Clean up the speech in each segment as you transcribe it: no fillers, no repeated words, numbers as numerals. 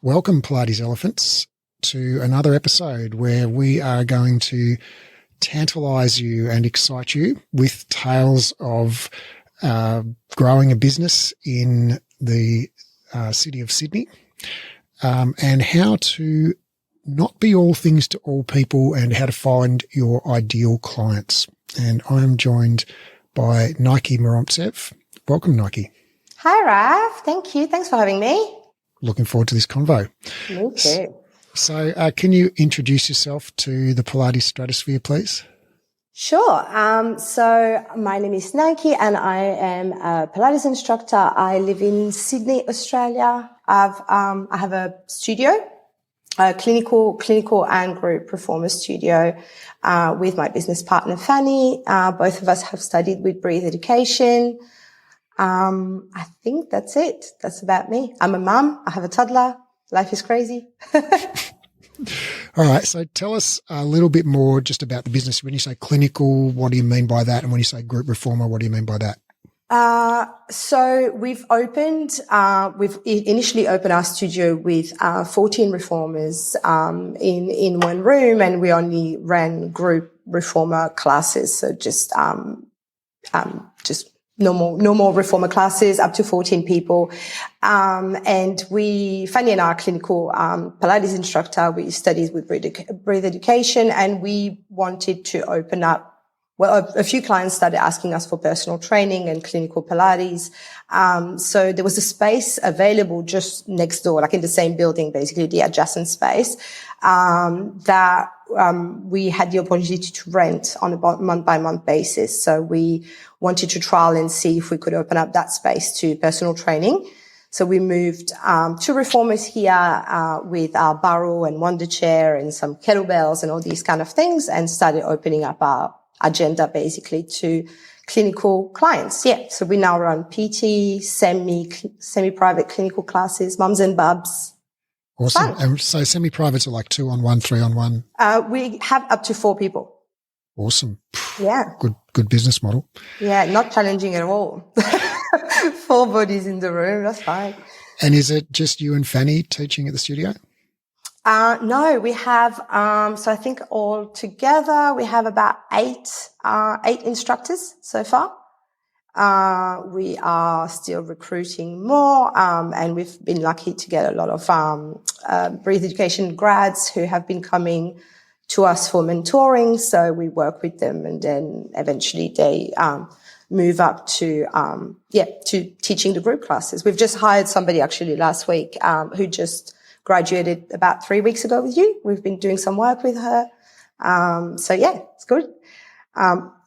Welcome, Pilates Elephants, to another episode where we are going to tantalize you and excite you with tales of growing a business in the city of Sydney, and how to not be all things to all people and how to find your ideal clients. And I'm joined by Naike Mouromtsev. Welcome, Naike. Hi, Raph. Thank you. Thanks for having me. Looking forward to this convo. Me too. So can you introduce yourself to the Pilates stratosphere, please? Sure. So my name is Naike and I am a Pilates instructor. I live in Sydney, Australia. I have a studio, a clinical and group performer studio, with my business partner, Fanny. Both of us have studied with Breathe Education. I think that's it. That's about me. I'm a mum. I have a toddler. Life is crazy. All right. So tell us a little bit more just about the business. When you say clinical, what do you mean by that? And when you say group reformer, what do you mean by that? So we've initially opened our studio with 14 reformers in one room, and we only ran group reformer classes. So just normal reformer classes up to 14 people. And Fanny and I are clinical Pilates instructor. We studied with Breathe Education, and we wanted to open up. Well, a few clients started asking us for personal training and clinical Pilates. So there was a space available just next door, like in the same building, basically the adjacent space, that we had the opportunity to rent on a month-by-month basis. So we wanted to trial and see if we could open up that space to personal training. So we moved two reformers here with our barrel and wonder chair and some kettlebells and all these kind of things, and started opening up our agenda basically to clinical clients. Yeah. So we now run PT, semi-private clinical classes, mums and bubs. Awesome. And so semi-privates are like 2-on-1, 3-on-1? We have up to 4 people. Awesome. Yeah. Good business model. Yeah. Not challenging at all. 4 bodies in the room. That's fine. And is it just you and Fanny teaching at the studio? No, we have, so I think all together we have about 8 instructors so far. We are still recruiting more, and we've been lucky to get a lot of, Breathe Education grads who have been coming to us for mentoring. So we work with them, and then eventually they, move up to teaching the group classes. We've just hired somebody actually last week, who just graduated about 3 weeks ago with you. We've been doing some work with her. So yeah, it's good.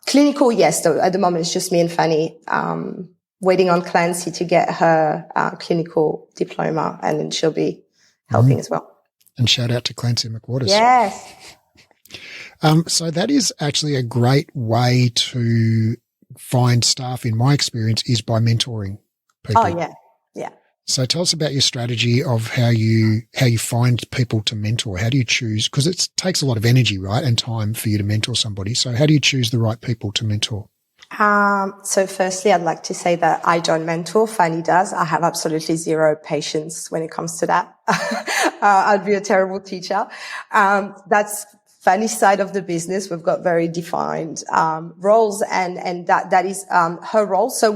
Clinical, yes, though at the moment it's just me and Fanny, waiting on Clancy to get her clinical diploma, and then she'll be helping as well. And shout out to Clancy McWaters. Yes. So that is actually a great way to find staff, in my experience, is by mentoring people. Oh yeah. Yeah. So tell us about your strategy of how you find people to mentor. How do you choose? Because it takes a lot of energy, right, and time for you to mentor somebody. So how do you choose the right people to mentor? So firstly, I'd like to say that I don't mentor. Fanny does. I have absolutely zero patience when it comes to that. I'd be a terrible teacher. That's Fanny's side of the business. We've got very defined roles, and that is her role. So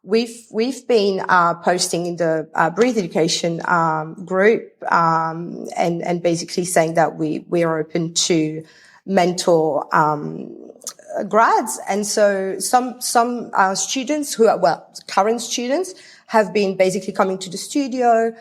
We've been posting in the Breathe Education group, and basically saying that we are open to mentor grads. And so some students who are current students have been basically coming to the studio,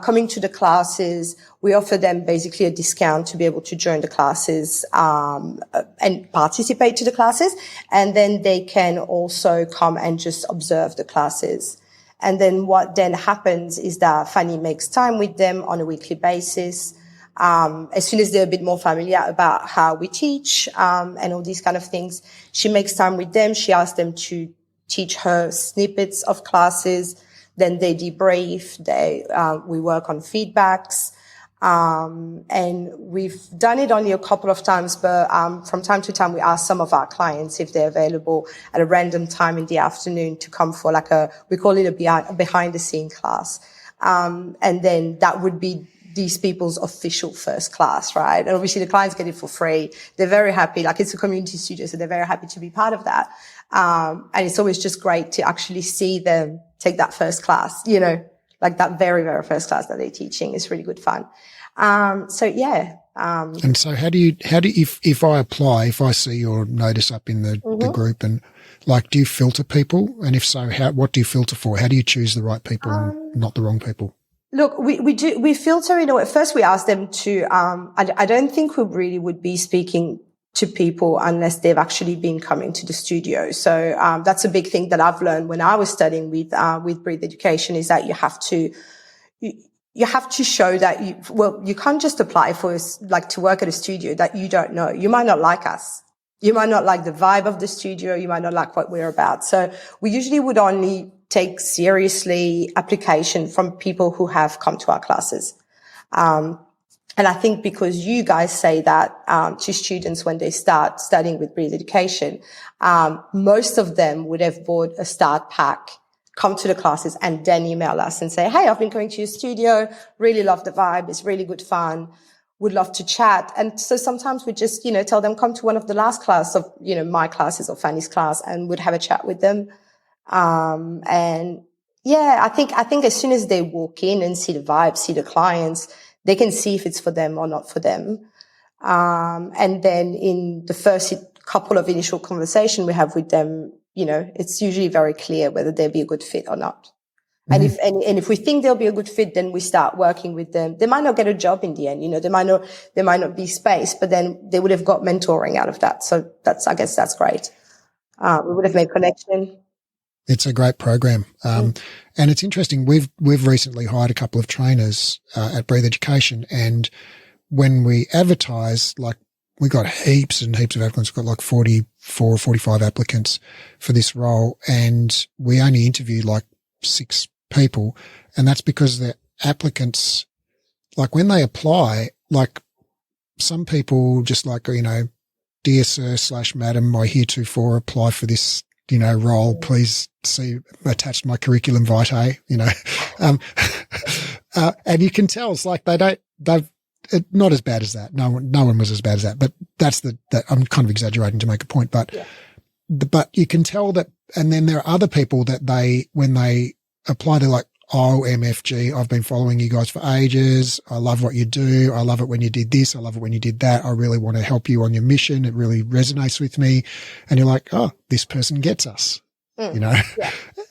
coming to the classes. We offer them basically a discount to be able to join the classes, and participate to the classes. And then they can also come and just observe the classes. And then what then happens is that Fanny makes time with them on a weekly basis. As soon as they're a bit more familiar about how we teach, and all these kind of things, she makes time with them. She asks them to teach her snippets of classes. Then they debrief. We work on feedbacks. And we've done it only a couple of times, but from time to time we ask some of our clients if they're available at a random time in the afternoon to come for like we call it a behind the scene class. And then that would be these people's official first class, right? And obviously the clients get it for free. They're very happy. Like, it's a community studio, so they're very happy to be part of that. And it's always just great to actually see them take that first class, like that very, very first class that they're teaching is really good fun. So yeah. And so how do you, if I apply, if I see your notice up in the group, and like, do you filter people? And if so, what do you filter for? How do you choose the right people and not the wrong people? Look, we filter in a way. First, we ask them to, I don't think we really would be speaking to people unless they've actually been coming to the studio. So, that's a big thing that I've learned when I was studying with Breathe Education, is that you have to show that you can't just apply for, like, to work at a studio that you don't know. You might not like us. You might not like the vibe of the studio. You might not like what we're about. So we usually would only take seriously application from people who have come to our classes. And I think because you guys say that to students when they start studying with Breathe Education, most of them would have bought a start pack, come to the classes, and then email us and say, hey, I've been going to your studio, really love the vibe, it's really good fun, would love to chat. And so sometimes we just, tell them, come to one of the last class of, my classes or Fanny's class, and would have a chat with them. And yeah, I think as soon as they walk in and see the vibe, see the clients, they can see if it's for them or not for them. And then in the first couple of initial conversation we have with them, it's usually very clear whether they'll be a good fit or not. Mm-hmm. And if we think they'll be a good fit, then we start working with them. They might not get a job in the end, there might not be space, but then they would have got mentoring out of that. So I guess that's great. We would have made connection. It's a great program. And it's interesting. We've recently hired a couple of trainers, at Breathe Education. And when we advertise, like, we got heaps and heaps of applicants. We've got like 44 or 45 applicants for this role. And we only interviewed like 6 people. And that's because the applicants, like, when they apply, like, some people just like, dear sir / madam, I heretofore apply for this, role. Please see attached my curriculum vitae, and you can tell it's like they've not as bad as that. No one was as bad as that, but that's that I'm kind of exaggerating to make a point, but, yeah. But you can tell that. And then there are other people that when they apply, they're like, oh, MFG, I've been following you guys for ages. I love what you do. I love it when you did this. I love it when you did that. I really want to help you on your mission. It really resonates with me. And you're like, oh, this person gets us, Yeah.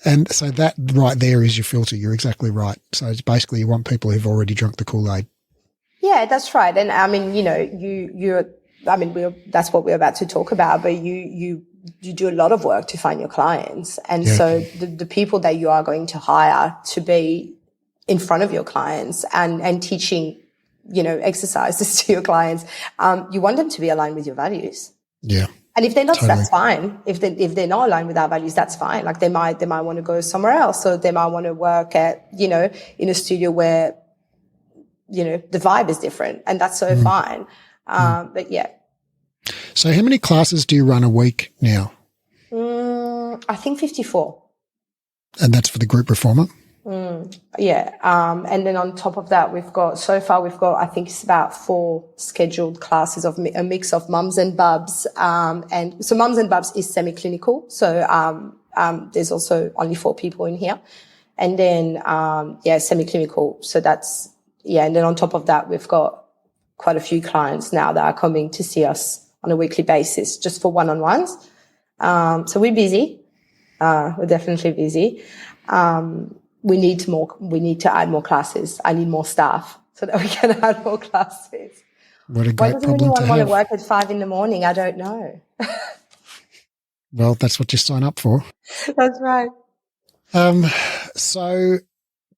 And so that right there is your filter. You're exactly right. So it's basically, you want people who've already drunk the Kool-Aid. Yeah, that's right. And I mean, that's what we're about to talk about, but you do a lot of work to find your clients. And so the people that you are going to hire to be in front of your clients and teaching, exercises to your clients, you want them to be aligned with your values. Yeah. And if they're not, totally. That's fine. If they're not aligned with our values, that's fine. Like, they might want to go somewhere else. So they might want to work at, in a studio where, the vibe is different, and that's so fine. But yeah. So how many classes do you run a week now? I think 54. And that's for the group reformer? Yeah. And then on top of that, I think it's about 4 scheduled classes of a mix of mums and bubs. And so mums and bubs is semi-clinical. So, there's also only 4 people in here. And then, semi-clinical. So that's, and then on top of that, we've got quite a few clients now that are coming to see us on a weekly basis just for one-on-ones. So we're busy. We're definitely busy. We need to add more classes. I need more staff so that we can add more classes. What a great problem to have. Why doesn't anyone want to work at 5 a.m? I don't know. Well, that's what you sign up for. That's right. So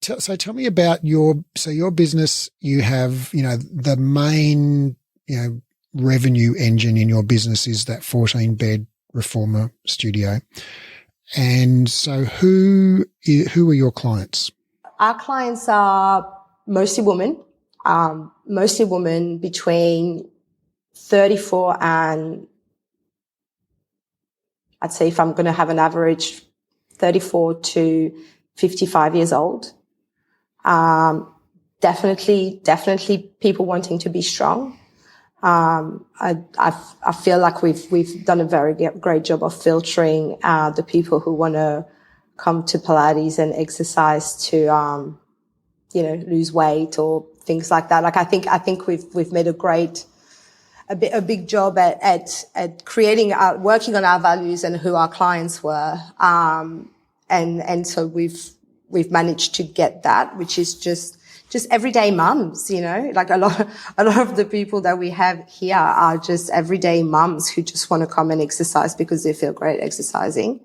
tell me about your business. You have, the main, revenue engine in your business is that 14-bed reformer studio. And so who are your clients? Our clients are mostly women, mostly women between 34 and, I'd say if I'm going to have an average, 34 to 55 years old. Definitely people wanting to be strong. I feel like we've done a very great job of filtering the people who want to come to Pilates and exercise to lose weight or things like that. Like I think we've made a big job at creating working on our values and who our clients were. And so we've managed to get that, which is just everyday mums, like a lot of the people that we have here are just everyday mums who just want to come and exercise because they feel great exercising.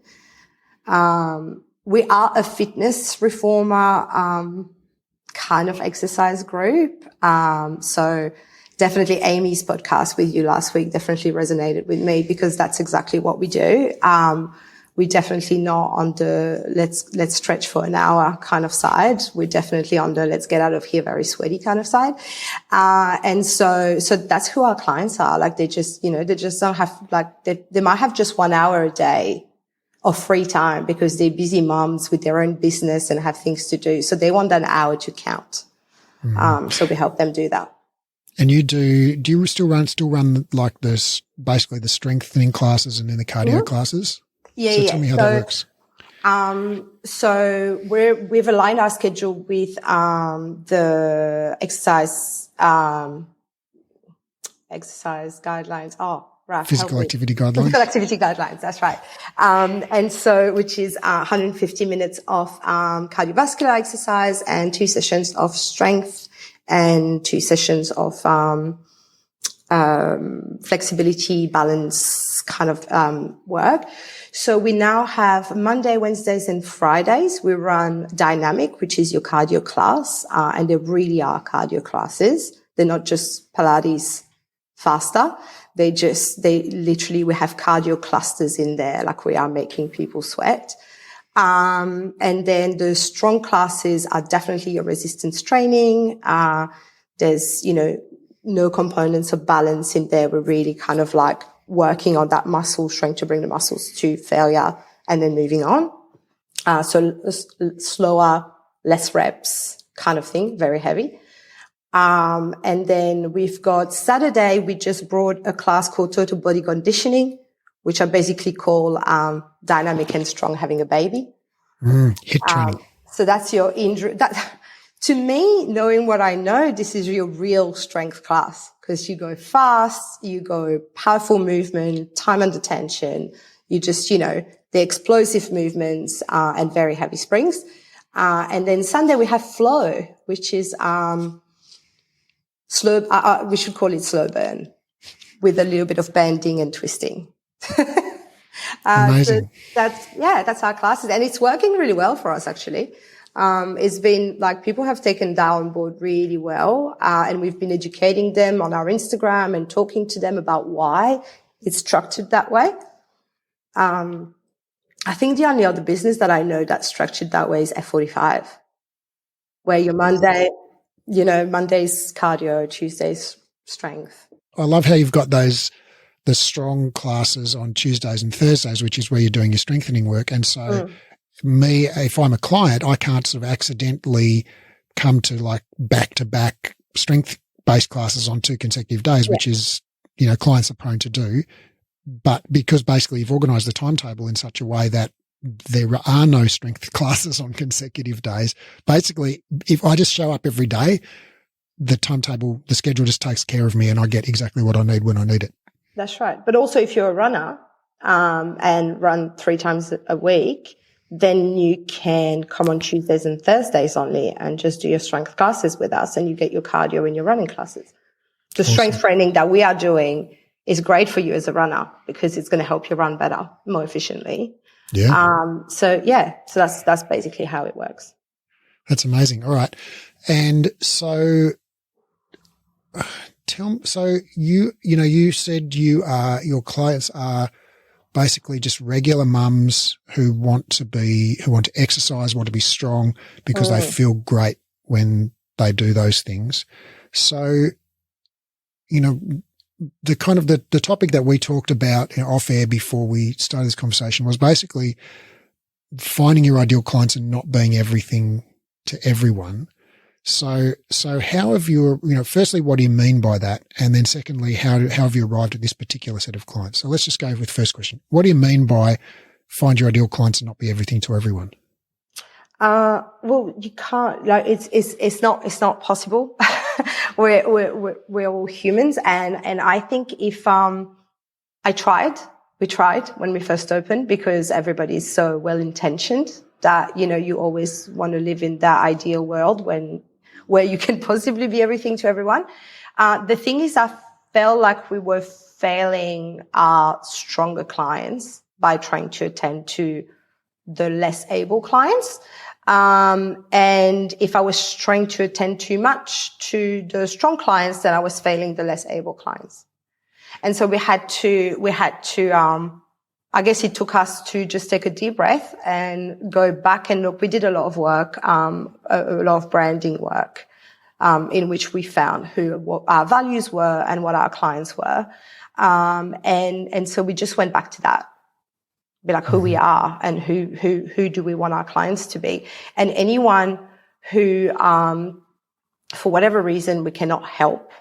We are a fitness reformer, kind of exercise group. So definitely Amy's podcast with you last week definitely resonated with me because that's exactly what we do. We're definitely not on the let's stretch for an hour kind of side. We're definitely on the let's get out of here very sweaty kind of side. And so that's who our clients are. Like they just don't have, like they might have just 1 hour a day of free time because they're busy moms with their own business and have things to do. So they want that hour to count. So we help them do that. And do you still run like this, basically the strengthening classes and then the cardio classes? Yeah, so tell me how that works. So we've aligned our schedule with the exercise guidelines. Oh, Raph, physical activity guidelines. Physical activity guidelines. That's right. And so which is 150 minutes of cardiovascular exercise and 2 sessions of strength and 2 sessions of flexibility, balance kind of work. So we now have Monday, Wednesdays, and Fridays. We run Dynamic, which is your cardio class, and they really are cardio classes. They're not just Pilates faster. We have cardio clusters in there, like we are making people sweat. And then the strong classes are definitely your resistance training. There's, no components of balance in there. We're really kind of like working on that muscle strength to bring the muscles to failure and then moving on. So slower, less reps kind of thing, very heavy. And then we've got Saturday, we just brought a class called Total Body Conditioning, which I basically call dynamic and strong having a baby. HIIT training. So that's your injury. To me, knowing what I know, this is your real strength class because you go fast, you go powerful movement, time under tension. You just, the explosive movements and very heavy springs. And then Sunday we have flow, which is slow. We should call it slow burn with a little bit of bending and twisting. Amazing. So that's our classes, and it's working really well for us actually. It's been like people have taken that on board really well. And we've been educating them on our Instagram and talking to them about why it's structured that way. I think the only other business that I know that's structured that way is F45, where your Monday's cardio, Tuesday's strength. I love how you've got the strong classes on Tuesdays and Thursdays, which is where you're doing your strengthening work. And so if I'm a client, I can't sort of accidentally come to like back-to-back strength-based classes on 2 consecutive days, which is, clients are prone to do. But because basically you've organized the timetable in such a way that there are no strength classes on consecutive days, basically if I just show up every day, the schedule just takes care of me and I get exactly what I need when I need it. That's right. But also if you're a runner and run 3 times a week, then you can come on Tuesdays and Thursdays only and just do your strength classes with us and you get your cardio in your running classes. The strength training that we are doing is great for you as a runner because it's going to help you run better, more efficiently. Yeah. So that's basically how it works. That's amazing. All right. And so you said your clients are basically just regular mums who want to exercise, want to be strong because they feel great when they do those things. So, you know, the kind of the topic that we talked about off air before we started this conversation was basically finding your ideal clients and not being everything to everyone. So how have you, firstly, what do you mean by that? And then secondly, how have you arrived at this particular set of clients? So let's just go with the first question. What do you mean by find your ideal clients and not be everything to everyone? Well, you can't, like, it's not possible. We're all humans. And I think if, we tried when we first opened, because everybody is so well intentioned that, you always want to live in that ideal world where you can possibly be everything to everyone. The thing is, I felt like we were failing our stronger clients by trying to attend to the less able clients. And if I was trying to attend too much to the strong clients, then I was failing the less able clients. And so we had to, I guess it took us to just take a deep breath and go back and look. We did a lot of work, a lot of branding work, in which we found what our values were and what our clients were. And so we just went back to that. Be like who we are and who do we want our clients to be. And anyone who, for whatever reason we cannot help,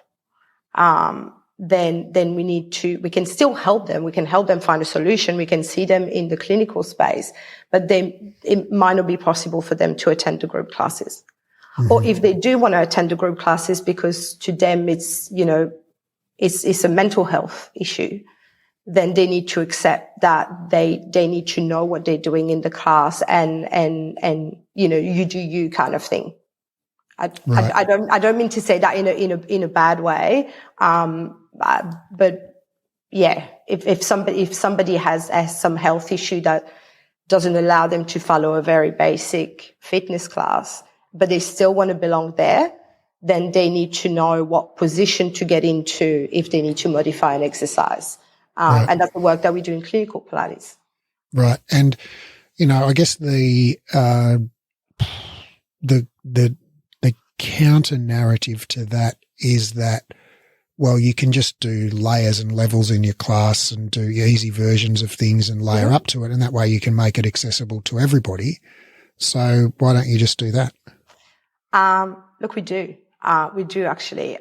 then we can still help them. We can help them find a solution. We can see them in the clinical space, but it might not be possible for them to attend the group classes. Mm-hmm. Or if they do want to attend the group classes, because to them it's, it's a mental health issue, then they need to accept that they need to know what they're doing in the class and you do you kind of thing. I don't mean to say that in a bad way. But yeah, if somebody has some health issue that doesn't allow them to follow a very basic fitness class, but they still want to belong there, then they need to know what position to get into if they need to modify an exercise. Right. And that's the work that we do in clinical Pilates. Right. And, I guess the counter narrative to that is that, well, you can just do layers and levels in your class and do easy versions of things and layer up to it. And that way you can make it accessible to everybody. So why don't you just do that? Look, we do. We do actually.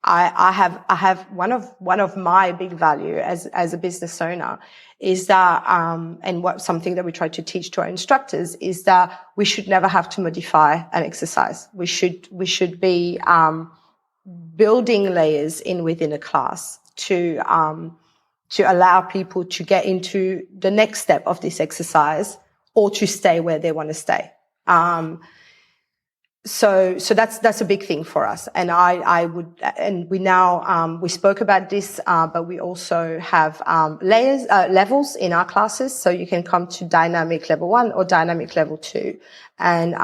I have one of my big value as a business owner is that, and something that we try to teach to our instructors is that we should never have to modify an exercise. We should be, building layers within a class to allow people to get into the next step of this exercise or to stay where they want to stay. So that's a big thing for us. And we spoke about this, but we also have, levels in our classes. So you can come to dynamic level 1 or dynamic level 2. And,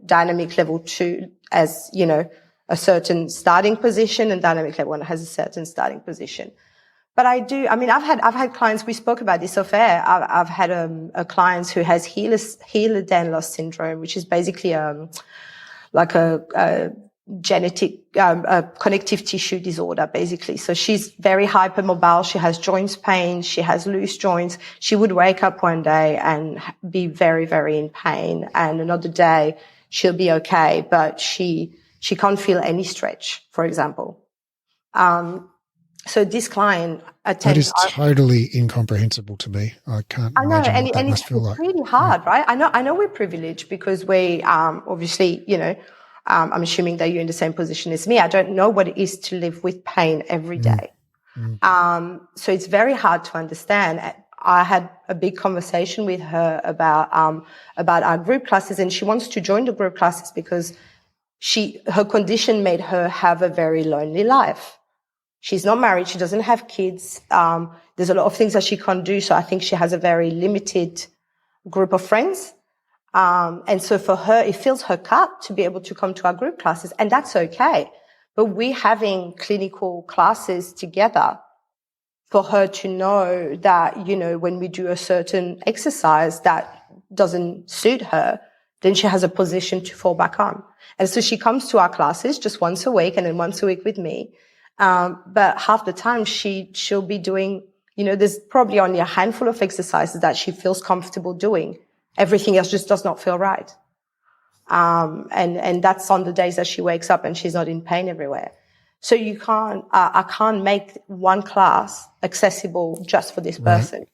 dynamic level 2 as, a certain starting position, and dynamic level 1 has a certain starting position. But I've had clients, we spoke about this off air. I've had, a client who has Ehlers-Danlos syndrome, which is basically, like a genetic, connective tissue disorder, basically. So she's very hypermobile. She has joints pain. She has loose joints. She would wake up one day and be very, very in pain. And another day she'll be okay, but she can't feel any stretch, for example. So this client attends. That is totally incomprehensible to me. I can't imagine what that must feel like. It's really hard, right? I know we're privileged because we, obviously, I'm assuming that you're in the same position as me. I don't know what it is to live with pain every day. So it's very hard to understand. I had a big conversation with her about our group classes, and she wants to join the group classes because her condition made her have a very lonely life. She's not married. She doesn't have kids. There's a lot of things that she can't do. So I think she has a very limited group of friends. And so for her, it fills her cup to be able to come to our group classes, and that's okay. But we're having clinical classes together for her to know that, when we do a certain exercise that doesn't suit her, then she has a position to fall back on. And so she comes to our classes just once a week and then once a week with me. But half the time she'll be doing, there's probably only a handful of exercises that she feels comfortable doing. Everything else just does not feel right. And that's on the days that she wakes up and she's not in pain everywhere. So I can't make one class accessible just for this person.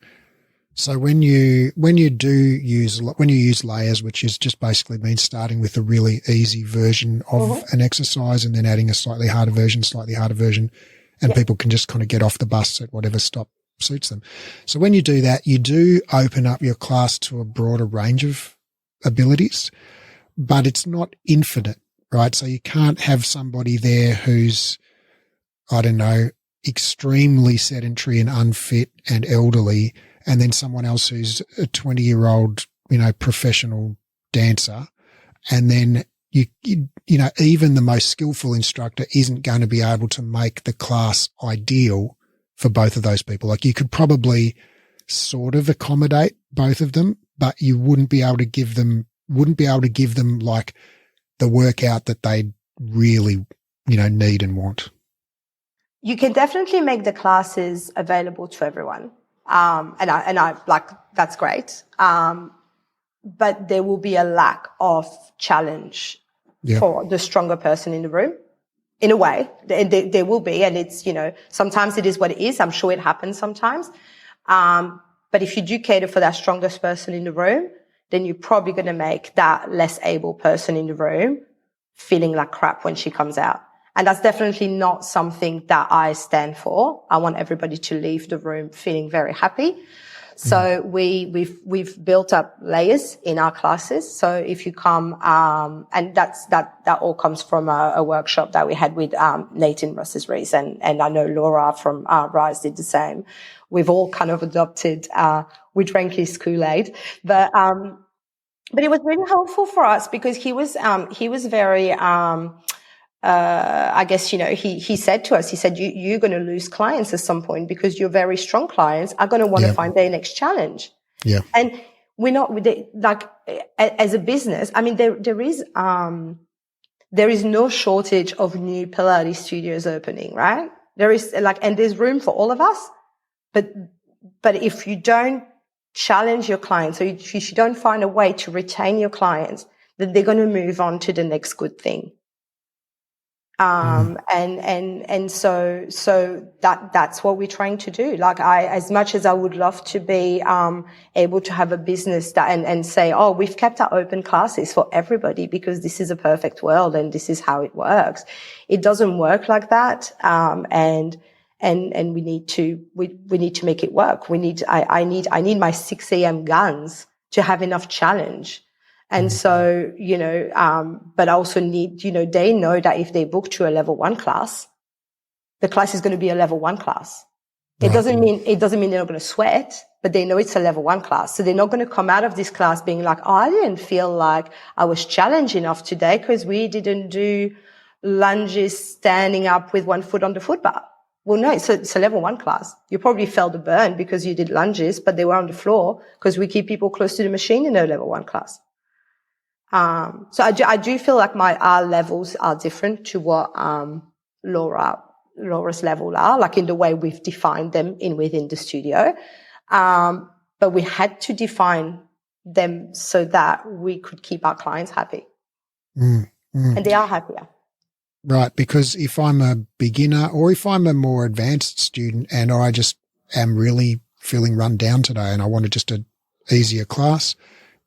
So when you use layers, which is just basically means starting with a really easy version of an exercise and then adding a slightly harder version, and people can just kind of get off the bus at whatever stop suits them. So when you do that, you do open up your class to a broader range of abilities, but it's not infinite, right? So you can't have somebody there who's, I don't know, extremely sedentary and unfit and elderly, and then someone else who's a 20-year-old, professional dancer. And then even the most skillful instructor isn't going to be able to make the class ideal for both of those people. Like, you could probably sort of accommodate both of them, but you wouldn't be able to give them like the workout that they really, need and want. You can definitely make the classes available to everyone. And I like, that's great. But there will be a lack of challenge for the stronger person in the room. In a way, there will be, and it's, sometimes it is what it is. I'm sure it happens sometimes. But if you do cater for that strongest person in the room, then you're probably going to make that less able person in the room feeling like crap when she comes out. And that's definitely not something that I stand for. I want everybody to leave the room feeling very happy. So we've built up layers in our classes. So if you come, and that all comes from a workshop that we had with, Nathan Russ's Reese, and I know Laura from, Rise did the same. We've all kind of adopted, we drank his Kool-Aid, but it was really helpful for us because he was very, I guess, he said to us, you're going to lose clients at some point because your very strong clients are going to want to find their next challenge. Yeah. And we're not, like, as a business, I mean, there is no shortage of new Pilates studios opening, right? There is and there's room for all of us. But if you don't challenge your clients, or if you don't find a way to retain your clients, then they're going to move on to the next good thing. And so that's what we're trying to do. Like, as much as I would love to be, able to have a business and say, oh, we've kept our open classes for everybody because this is a perfect world and this is how it works. It doesn't work like that. And we need to make it work. I need my 6 a.m. guns to have enough challenge. And so, but I also need, they know that if they book to a level 1 class, the class is going to be a level 1 class. It doesn't mean they're not going to sweat, but they know it's a level 1 class. So they're not going to come out of this class being like, oh, I didn't feel like I was challenged enough today because we didn't do lunges standing up with one foot on the foot bar. Well, no, it's a level 1 class. You probably felt a burn because you did lunges, but they were on the floor because we keep people close to the machine in a level 1 class. So I do feel like our levels are different to what, Laura's level are, like in the way we've defined them within the studio. But we had to define them so that we could keep our clients happy. And they are happier. Right. Because if I'm a beginner or if I'm a more advanced student and I just am really feeling run down today and I wanted just an easier class,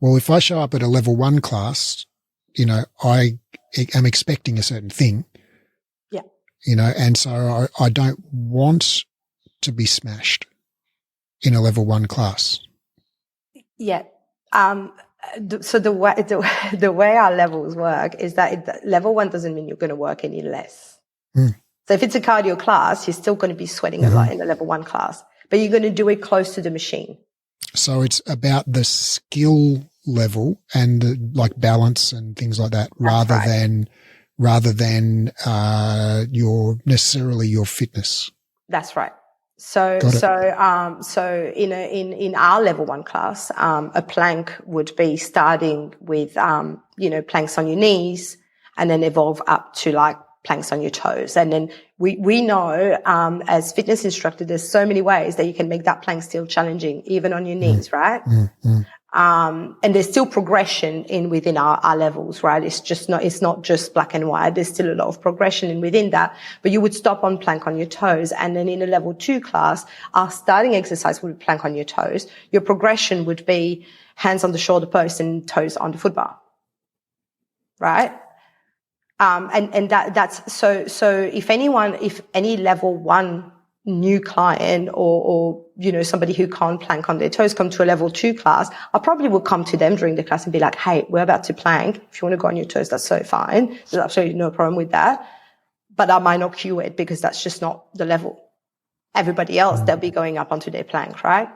well, if I show up at a level 1 class, I am expecting a certain thing. Yeah. And so I don't want to be smashed in a level 1 class. Yeah. So the way our levels work is that level 1 doesn't mean you're going to work any less. So if it's a cardio class, you're still going to be sweating a lot in the level 1 class, but you're going to do it close to the machine. So it's about the skill level and like balance and things like that, rather than your fitness. That's right. So, Got it. so in our level 1 class, a plank would be starting with, planks on your knees and then evolve up to like planks on your toes. And then we know, as fitness instructor, there's so many ways that you can make that plank still challenging, even on your knees, right? And there's still progression within our levels, right? It's not just black and white. There's still a lot of progression within that, but you would stop on plank on your toes. And then in a level 2 class, our starting exercise would be plank on your toes. Your progression would be hands on the shoulder post and toes on the foot bar, right? And that's so if any level 1 new client or somebody who can't plank on their toes come to a level 2 class, I probably will come to them during the class and be like, hey, we're about to plank. If you want to go on your toes, that's so fine. There's absolutely no problem with that. But I might not cue it because that's just not the level. Everybody else, they'll be going up onto their plank, right?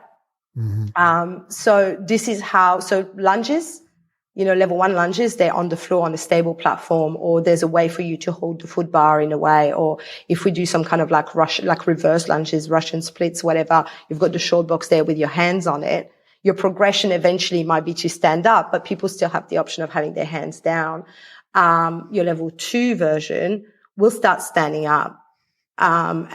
So this is so lunges, level 1 lunges, they're on the floor on a stable platform, or there's a way for you to hold the foot bar in a way. Or if we do some kind of like reverse lunges, Russian splits, whatever, you've got the short box there with your hands on it. Your progression eventually might be to stand up, but people still have the option of having their hands down. Your level 2 version will start standing up. And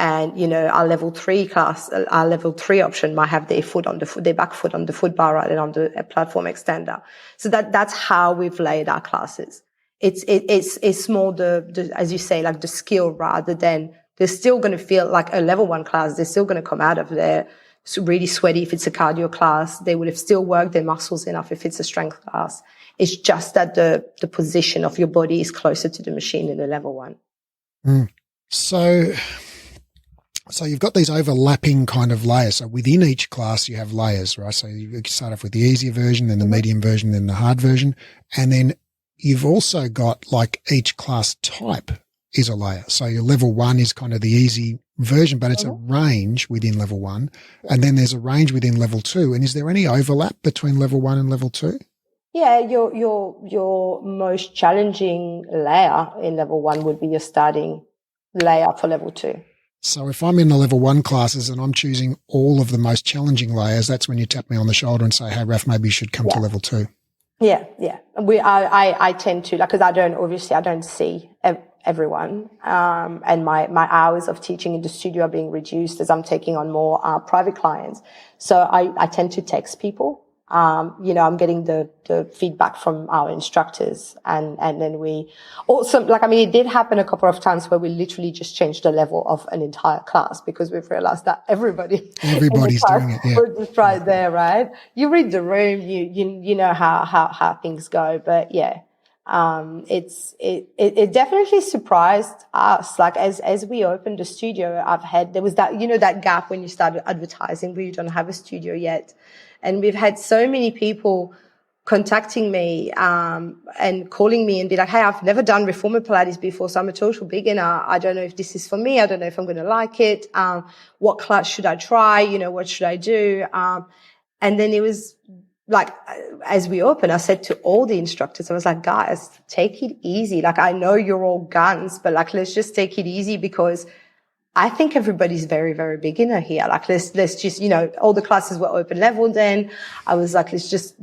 our level 3 class, our level 3 option might have their back foot on the foot bar rather than on the platform extender. So that's how we've laid our classes. It's more the as you say, like the skill rather than they're still going to feel like a level 1 class. They're still going to come out of there really sweaty if it's a cardio class. They would have still worked their muscles enough if it's a strength class. It's just that the position of your body is closer to the machine in a level 1. So you've got these overlapping kind of layers. So within each class, you have layers, right? So you start off with the easier version, then the medium version, then the hard version. And then you've also got like each class type is a layer. So your level 1 is kind of the easy version, but it's a range within level 1. And then there's a range within level 2. And is there any overlap between level 1 and level 2? Yeah, your most challenging layer in level 1 would be your starting layer for level 2. So if I'm in the level 1 classes and I'm choosing all of the most challenging layers, that's when you tap me on the shoulder and say, hey, Raph, maybe you should come to level 2. Yeah. I tend to, like, cause I don't see everyone. And my hours of teaching in the studio are being reduced as I'm taking on more, private clients. So I tend to text people. I'm getting the feedback from our instructors and then we also, it did happen a couple of times where we literally just changed the level of an entire class because we've realized that everybody's doing it. Yeah. We're just right there, right? You read the room, you know how things go, but yeah. It definitely surprised us. Like as we opened the studio, there was that, that gap when you started advertising where you don't have a studio yet. And we've had so many people contacting me, and calling me and be like, hey, I've never done reformer Pilates before, so I'm a total beginner. I don't know if this is for me. I don't know if I'm going to like it. What class should I try? What should I do? And then it was like, as we opened, I said to all the instructors, I was like, guys, take it easy. Like, I know you're all guns, but like, let's just take it easy because I think everybody's very, very beginner here. Like, let's just, all the classes were open level then. I was like, let's just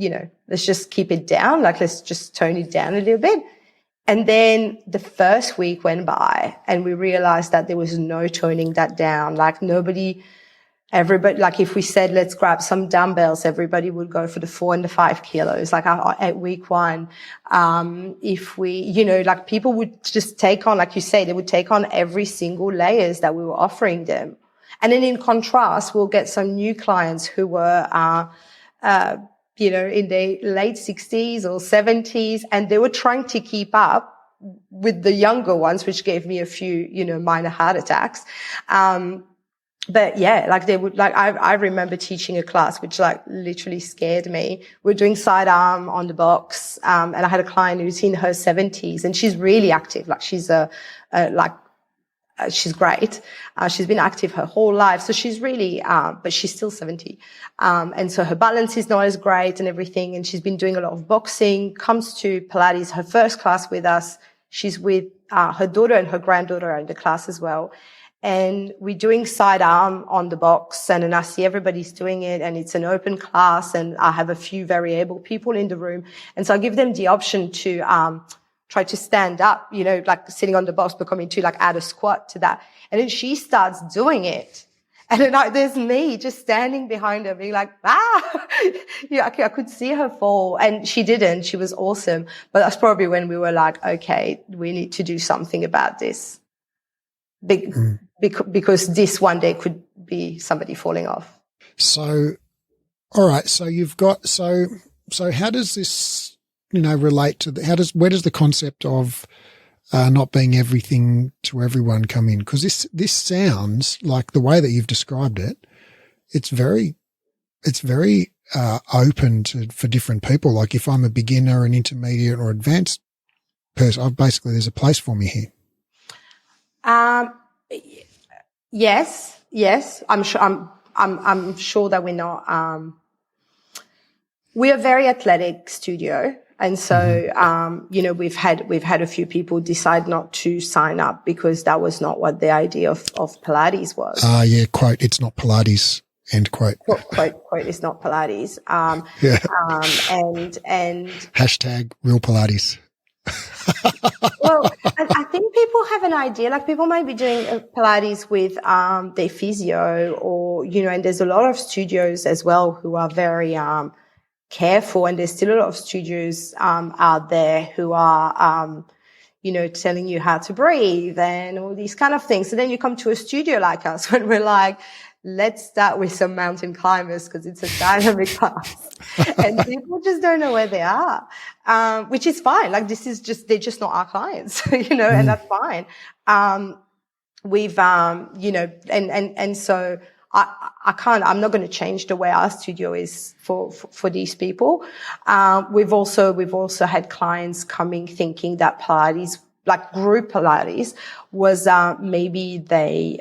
keep it down. Like, let's just tone it down a little bit. And then the first week went by and we realized that there was no toning that down. Like everybody, like if we said, let's grab some dumbbells, everybody would go for the 4 and the 5 kilos, like at week 1. If we, like people would just take on, like you say, they would take on every single layers that we were offering them. And then in contrast, we'll get some new clients who were, in their late 60s or 70s, and they were trying to keep up with the younger ones, which gave me a few, minor heart attacks. But yeah, like they would, like I remember teaching a class which like literally scared me. We're doing side arm on the box, and I had a client who's in her 70s and she's really active. Like she's she's great. She's been active her whole life, so she's really, but she's still 70, and so her balance is not as great and everything. And she's been doing a lot of boxing. Comes to Pilates, her first class with us. She's with her daughter and her granddaughter are in the class as well. and we're doing sidearm on the box, and then I see everybody's doing it, and it's an open class, and I have a few very able people in the room. And so I give them the option to try to stand up, like sitting on the box, but coming to like add a squat to that. And then she starts doing it. And then there's me just standing behind her being like, yeah, okay, I could see her fall. And she didn't. She was awesome. But that's probably when we were like, okay, we need to do something about this. Because this one day could be somebody falling off. So, all right. So you've got, so how does this, relate to where does the concept of not being everything to everyone come in? Because this sounds like, the way that you've described it, it's very open for different people. Like if I'm a beginner, an intermediate, or advanced person, basically there's a place for me here. Yes. I'm sure that we're not. We're a very athletic studio. And so, we've had a few people decide not to sign up because that was not what the idea of Pilates was. Yeah. Quote, it's not Pilates. End quote. Quote, it's not Pilates. And hashtag real Pilates. Well, I think people have an idea, like people might be doing Pilates with, their physio or, and there's a lot of studios as well who are very, careful, and there's still a lot of studios out there who are telling you how to breathe and all these kind of things. So then you come to a studio like us when we're like, let's start with some mountain climbers because it's a dynamic class. And people just don't know where they are, which is fine. Like they're just not our clients, and that's fine. We've and so I'm not going to change the way our studio is for these people. We've also had clients coming thinking that Pilates, like group Pilates, was maybe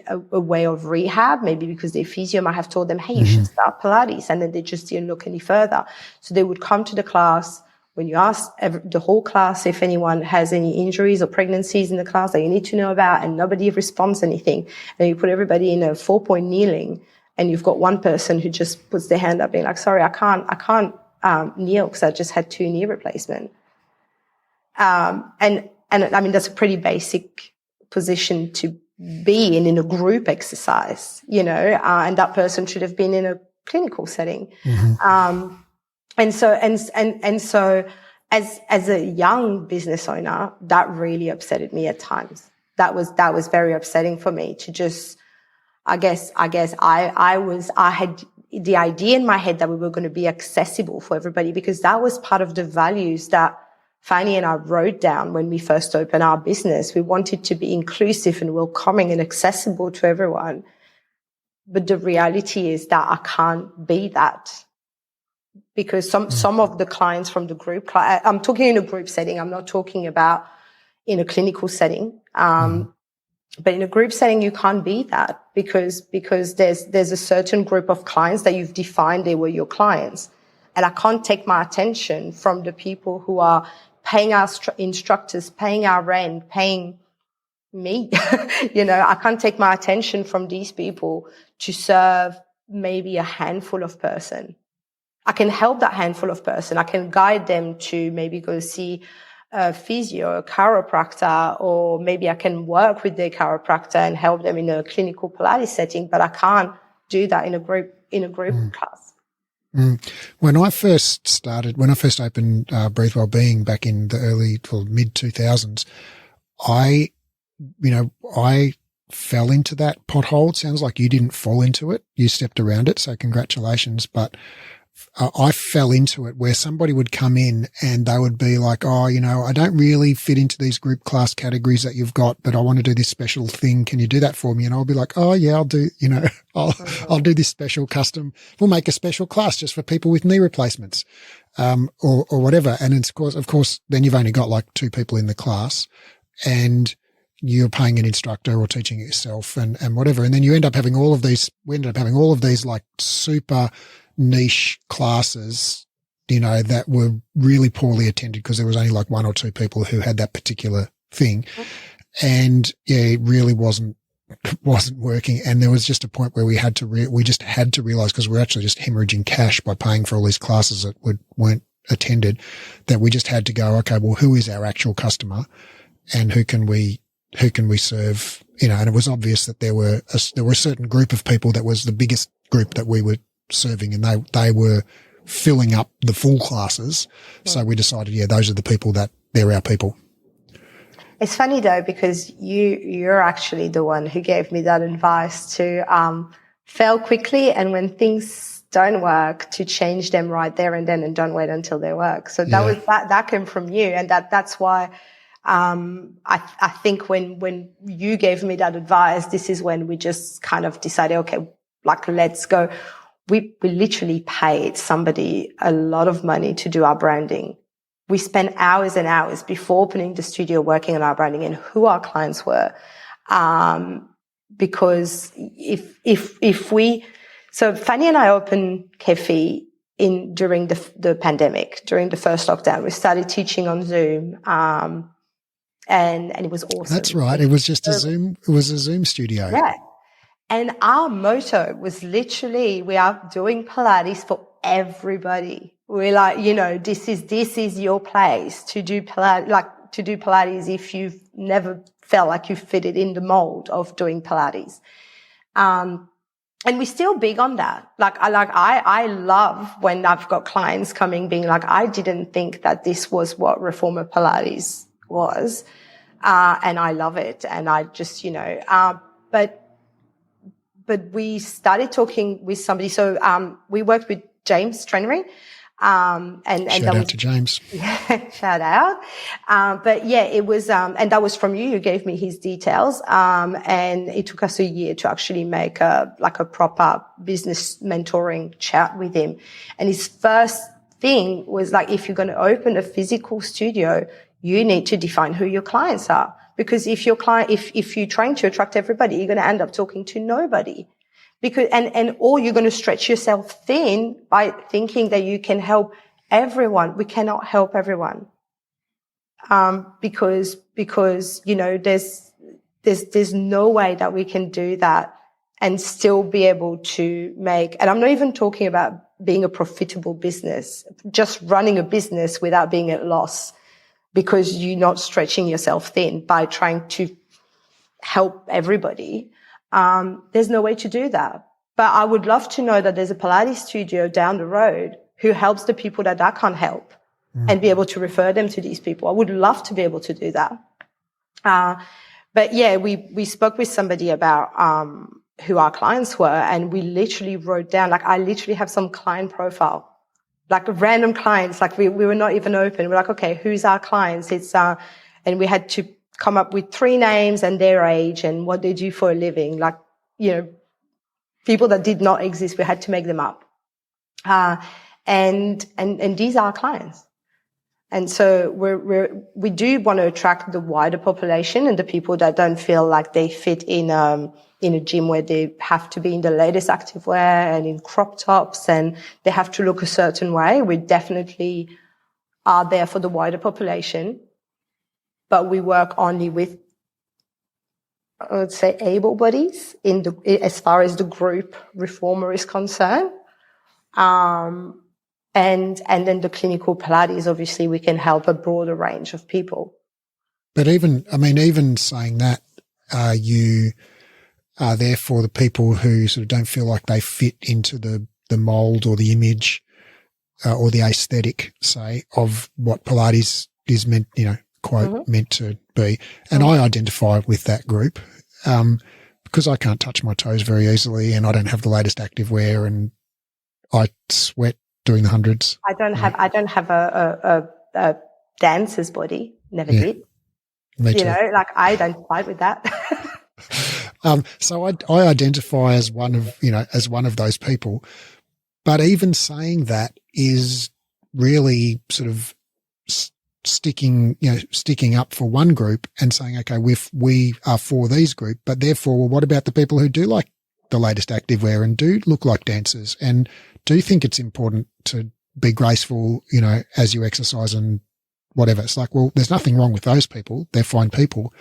a way of rehab, maybe because their physio might have told them, hey, you should start Pilates, and then they just didn't look any further. So they would come to the class. When you ask the whole class if anyone has any injuries or pregnancies in the class that you need to know about, and nobody responds anything, and you put everybody in a 4-point kneeling, and you've got one person who just puts their hand up being like, sorry, I can't kneel because I just had 2 knee replacement. And I mean, that's a pretty basic position to be in a group exercise, and that person should have been in a clinical setting. And so as a young business owner, that really upsetted me at times. That was very upsetting for me to just, I guess I had the idea in my head that we were going to be accessible for everybody, because that was part of the values that Fanny and I wrote down when we first opened our business. We wanted to be inclusive and welcoming and accessible to everyone. But the reality is that I can't be that. Because some of the clients from the group, I'm talking in a group setting, I'm not talking about in a clinical setting. But in a group setting, you can't be that because there's a certain group of clients that you've defined they were your clients. And I can't take my attention from the people who are paying our instructors, paying our rent, paying me. I can't take my attention from these people to serve maybe a handful of person. I can help that handful of person. I can guide them to maybe go see a physio, a chiropractor, or maybe I can work with their chiropractor and help them in a clinical Pilates setting, but I can't do that in a group class. When I first opened Breathe Wellbeing back in the early or mid 2000s, I fell into that pothole. It sounds like you didn't fall into it. You stepped around it. So congratulations. But I fell into it where somebody would come in and they would be like, oh, I don't really fit into these group class categories that you've got, but I want to do this special thing. Can you do that for me? And I'll be like, oh yeah, I'll do, I'll do this special custom. We'll make a special class just for people with knee replacements, or whatever. And it's of course, then you've only got like 2 people in the class and you're paying an instructor or teaching it yourself and whatever. And then we ended up having all of these like super niche classes, that were really poorly attended because there was only like 1 or 2 people who had that particular thing. And yeah, it really wasn't wasn't working. And there was just a point where we just had to realize, because we're actually just hemorrhaging cash by paying for all these classes that weren't attended, that we just had to go, okay, well, who is our actual customer and who can we serve? And it was obvious that there were a certain group of people that was the biggest group that we were serving, and they were filling up the full classes. Yeah. So we decided, those are the people they're our people. It's funny though, because you're actually the one who gave me that advice to fail quickly, and when things don't work, to change them right there and then, and don't wait until they work. So that came from you, and that's why I think when you gave me that advice, this is when we just kind of decided, okay, like, let's go. We literally paid somebody a lot of money to do our branding. We spent hours and hours before opening the studio working on our branding and who our clients were. Because so Fanny and I opened Kefi during the pandemic, during the first lockdown. We started teaching on Zoom. And it was awesome. That's right. It was just a Zoom studio. Yeah. And our motto was literally, we are doing Pilates for everybody. We're like, this is your place to do Pilates if you've never felt like you fitted in the mold of doing Pilates. And we're still big on that. I love when I've got clients coming being like, I didn't think that this was what Reformer Pilates was. And I love it. And I just, but we started talking with somebody. So, we worked with James Trenery. Shout out to James. Yeah, shout out. But yeah, it was, and that was from you. You gave me his details. And it took us a year to actually make a proper business mentoring chat with him. And his first thing was like, if you're going to open a physical studio, you need to define who your clients are. Because if you're trying to attract everybody, you're going to end up talking to nobody. Because, or you're going to stretch yourself thin by thinking that you can help everyone. We cannot help everyone. Because, there's no way that we can do that and still be able to make, and I'm not even talking about being a profitable business, just running a business without being at loss, because you're not stretching yourself thin by trying to help everybody. There's no way to do that. But I would love to know that there's a Pilates studio down the road who helps the people that I can't help and be able to refer them to these people. I would love to be able to do that. But yeah, we spoke with somebody about, who our clients were, and we literally wrote down, I literally have some client profile, random clients, we were not even open. We're like, okay, who's our clients? And we had to come up with 3 names and their age and what they do for a living. People that did not exist, we had to make them up. And these are our clients. And so we do want to attract the wider population and the people that don't feel like they fit in a gym where they have to be in the latest activewear and in crop tops and they have to look a certain way. We definitely are there for the wider population, but we work only with, I would say, able bodies as far as the group reformer is concerned. And then the clinical Pilates, obviously we can help a broader range of people. But even saying that, you are there for the people who sort of don't feel like they fit into the mold or the image, or the aesthetic, say, of what Pilates is meant, quote, meant to be. And I identify with that group, because I can't touch my toes very easily and I don't have the latest activewear and I sweat doing the hundreds. I don't have a dancer's body. Never did. Me too. I don't fight with that. So I identify as one of those people. But even saying that is really sort of sticking up for one group and saying, okay, we are for these group, but therefore, well, what about the people who do like the latest activewear and do look like dancers and do think it's important to be graceful, as you exercise and whatever. It's like, well, there's nothing wrong with those people. They're fine people,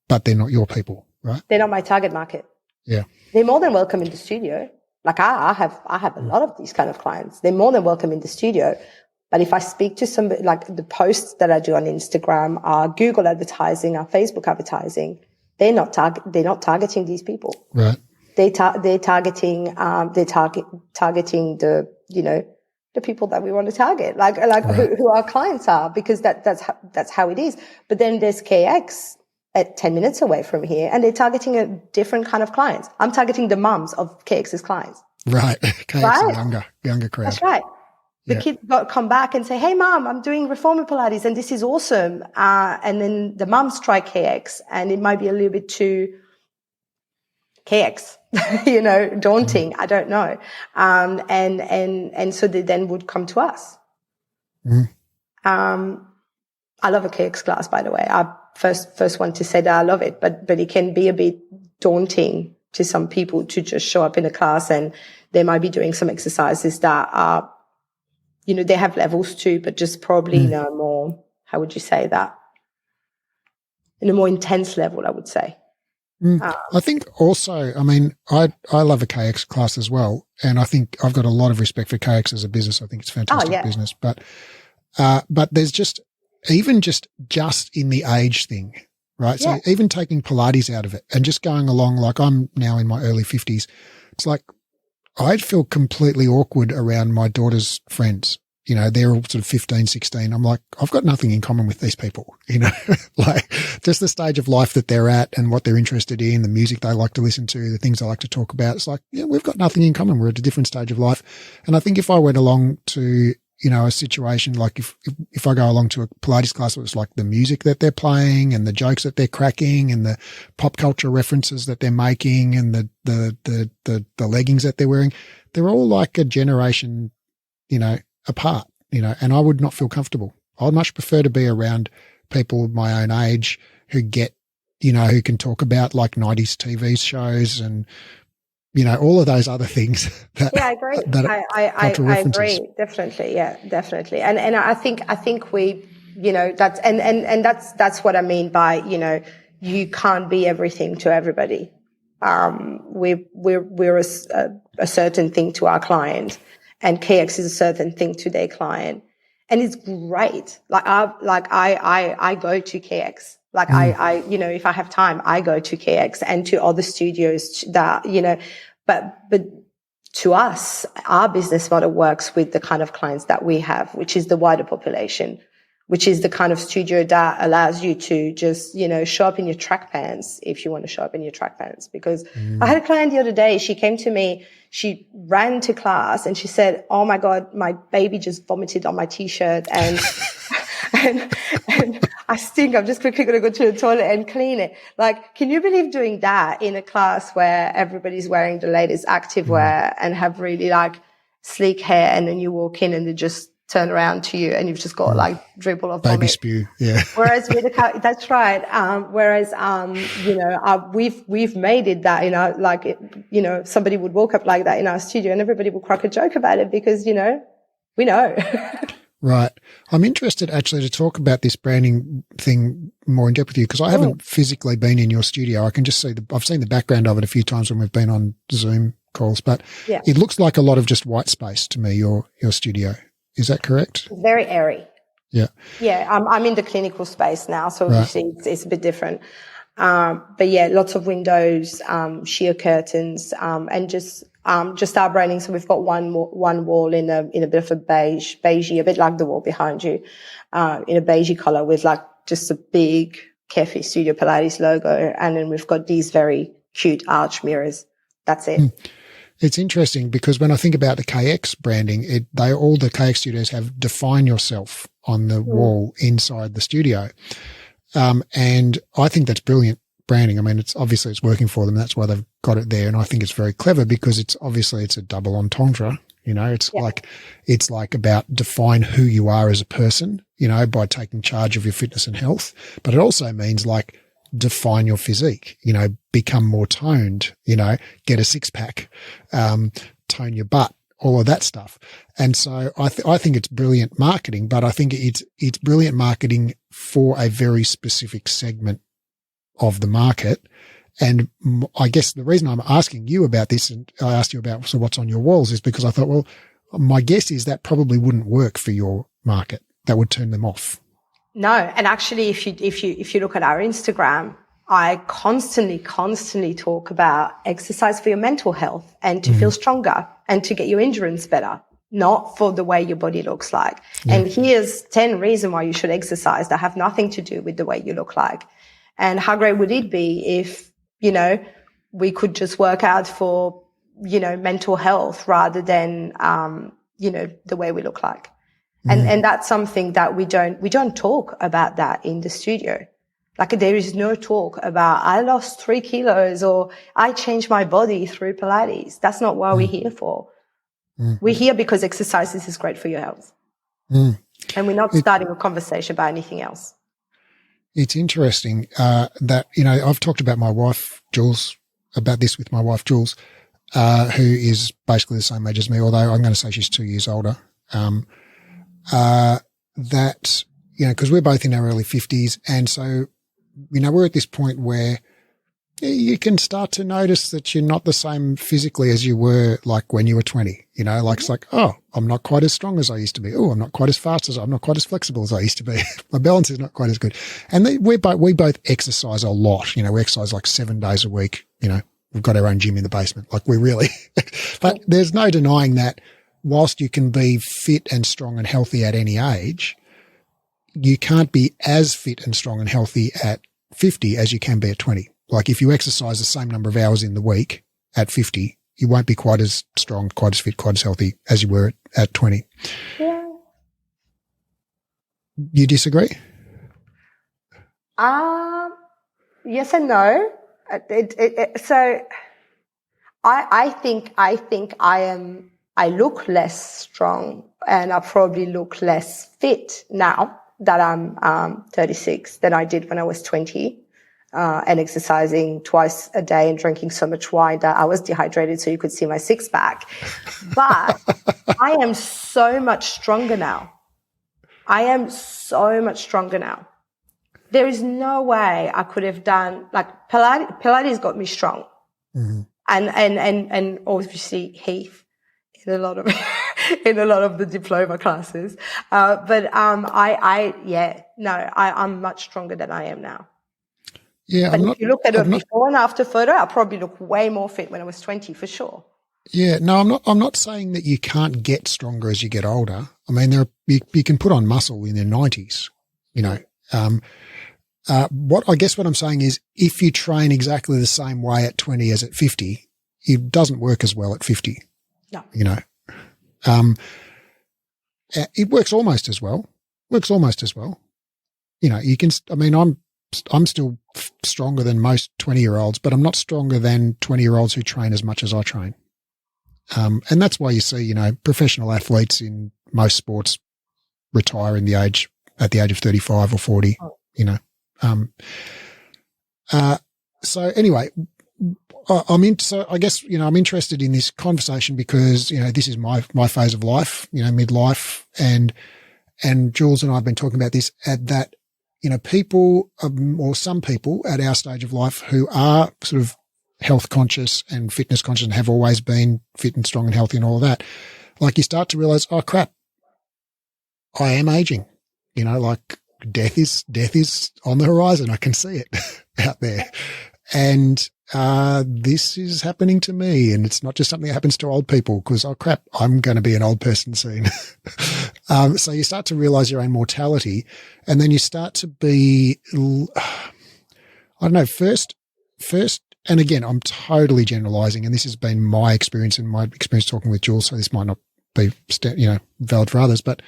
but they're not your people. Right. They're not my target market. Yeah. They're more than welcome in the studio. Like I have a lot of these kind of clients. They're more than welcome in the studio. But if I speak to somebody, like the posts that I do on Instagram are Google advertising, are Facebook advertising, they're not targeting these people. Right. They're targeting the, the people that we want to target, like right. who our clients are, because that's how it is. But then there's KX at 10 minutes away from here, and they're targeting a different kind of clients. I'm targeting the mums of KX's clients. Right. KX right? Younger crowd. That's right. The kids come back and say, hey, Mom, I'm doing Reformer Pilates and this is awesome. And then the mums try KX and it might be a little bit too KX, daunting. I don't know. And so they then would come to us. I love a KX class, by the way. I first want to say that I love it, but it can be a bit daunting to some people to just show up in a class, and they might be doing some exercises that are, they have levels too, but just probably in a more, how would you say that? In a more intense level, I would say. I think also, I love a KX class as well. And I think I've got a lot of respect for KX as a business. I think it's a fantastic business, but there's just in the age thing, right? So even taking Pilates out of it and just going along, like I'm now in my early 50s, it's like, I'd feel completely awkward around my daughter's friends. They're all sort of 15, 16. I'm like, I've got nothing in common with these people, like just the stage of life that they're at and what they're interested in, the music they like to listen to, the things they like to talk about. It's like, we've got nothing in common. We're at a different stage of life. And I think if I went along to, a situation like if I go along to a Pilates class, it's like the music that they're playing and the jokes that they're cracking and the pop culture references that they're making and the leggings that they're wearing, they're all like a generation, apart, and I would not feel comfortable. I'd much prefer to be around people of my own age who get, who can talk about like 90s TV shows and, all of those other things. I agree. I agree. Definitely. Yeah, definitely. And I think we, that's what I mean by, you can't be everything to everybody. We're a certain thing to our client, and KX is a certain thing to their client. And it's great. I go to KX. I if I have time, I go to KX and to other studios that, but to us, our business model works with the kind of clients that we have, which is the wider population, which is the kind of studio that allows you to just, show up in your track pants if you want to show up in your track pants. Because I had a client the other day, she came to me, she ran to class and she said, oh my God, my baby just vomited on my t-shirt and, and I stink. I'm just quickly going to go to the toilet and clean it. Like, can you believe doing that in a class where everybody's wearing the latest activewear and have really like sleek hair, and then you walk in and they just turn around to you and you've just got like dribble of vomit. Baby spew, yeah. Whereas with that's right. We've made it that, somebody would walk up like that in our studio and everybody will crack a joke about it because, we know. Right. I'm interested actually to talk about this branding thing more in depth with you because I haven't physically been in your studio. I can just see I've seen the background of it a few times when we've been on Zoom calls, but it looks like a lot of just white space to me, your studio. Is that correct? It's very airy. Yeah. Yeah. I'm in the clinical space now, so obviously it's a bit different. But yeah, lots of windows, sheer curtains, and just our branding. So we've got one wall in a bit of a beigey, a bit like the wall behind you, in a beigey color with like just a big Kefi Studio Pilates logo. And then we've got these very cute arch mirrors. That's it. It's interesting because when I think about the KX branding, all the KX studios have define yourself on the wall inside the studio. And I think that's brilliant branding. I mean, it's working for them. That's why they've got it there. And I think it's very clever because it's a double entendre. It's like about define who you are as a person, by taking charge of your fitness and health. But it also means like define your physique, become more toned, get a six pack, tone your butt, all of that stuff. And so I think it's brilliant marketing, but I think it's brilliant marketing for a very specific segment of the market. And I guess the reason I'm asking you about this, and I asked you about so what's on your walls, is because I thought, well, my guess is that probably wouldn't work for your market. That would turn them off. No, and actually, if you look at our Instagram, I constantly talk about exercise for your mental health and to feel stronger and to get your endurance better, not for the way your body looks like. Yeah. And here's 10 reasons why you should exercise that have nothing to do with the way you look like. And how great would it be if, we could just work out for, mental health rather than, the way we look like. And that's something that we don't talk about that in the studio. Like there is no talk about I lost 3 kilos or I changed my body through Pilates. That's not what we're here for. We're here because exercises is great for your health. And we're not starting a conversation about anything else. It's interesting that, I've talked about my wife, Jules, about this with my wife, Jules, who is basically the same age as me, although I'm going to say she's 2 years older. That, because we're both in our early 50s. And so, we're at this point where you can start to notice that you're not the same physically as you were like when you were 20, it's like, oh, I'm not quite as strong as I used to be. Oh, I'm not quite as fast I'm not quite as flexible as I used to be. My balance is not quite as good. And we both exercise a lot. We exercise like 7 days a week. We've got our own gym in the basement. Like we really, but there's no denying that whilst you can be fit and strong and healthy at any age, you can't be as fit and strong and healthy at 50 as you can be at 20. Like if you exercise the same number of hours in the week at 50, you won't be quite as strong, quite as fit, quite as healthy as you were at 20. Yeah. You disagree? Yes and no. So I think I look less strong and I probably look less fit now that I'm 36 than I did when I was 20. And exercising twice a day and drinking so much wine that I was dehydrated so you could see my six pack. But I am so much stronger now. There is no way I could have done like Pilates got me strong. Mm-hmm. And obviously Heath in a lot of the diploma classes. I'm much stronger than I am now. Yeah, but if you look at a before and after photo, I probably look way more fit when I was 20 for sure. Yeah, no, I'm not saying that you can't get stronger as you get older. I mean, you can put on muscle in your 90s, what I'm saying is if you train exactly the same way at 20 as at 50, it doesn't work as well at 50. No. It works almost as well. You can, I'm still stronger than most 20-year-olds, but I'm not stronger than 20-year-olds who train as much as I train. And that's why you see, professional athletes in most sports retire at the age of 35 or 40, So anyway, I guess, I'm interested in this conversation because, this is my phase of life, midlife, and Jules and I have been talking about this that, people or some people at our stage of life who are sort of health conscious and fitness conscious and have always been fit and strong and healthy and all of that, like you start to realize, oh crap, I am aging, like death is on the horizon. I can see it out there. And this is happening to me, and it's not just something that happens to old people because, oh crap, I'm going to be an old person soon. So you start to realize your own mortality, and then you start to be, I don't know, first, and again, I'm totally generalizing, and this has been my experience and my experience talking with Jules, so this might not be, valid for others, but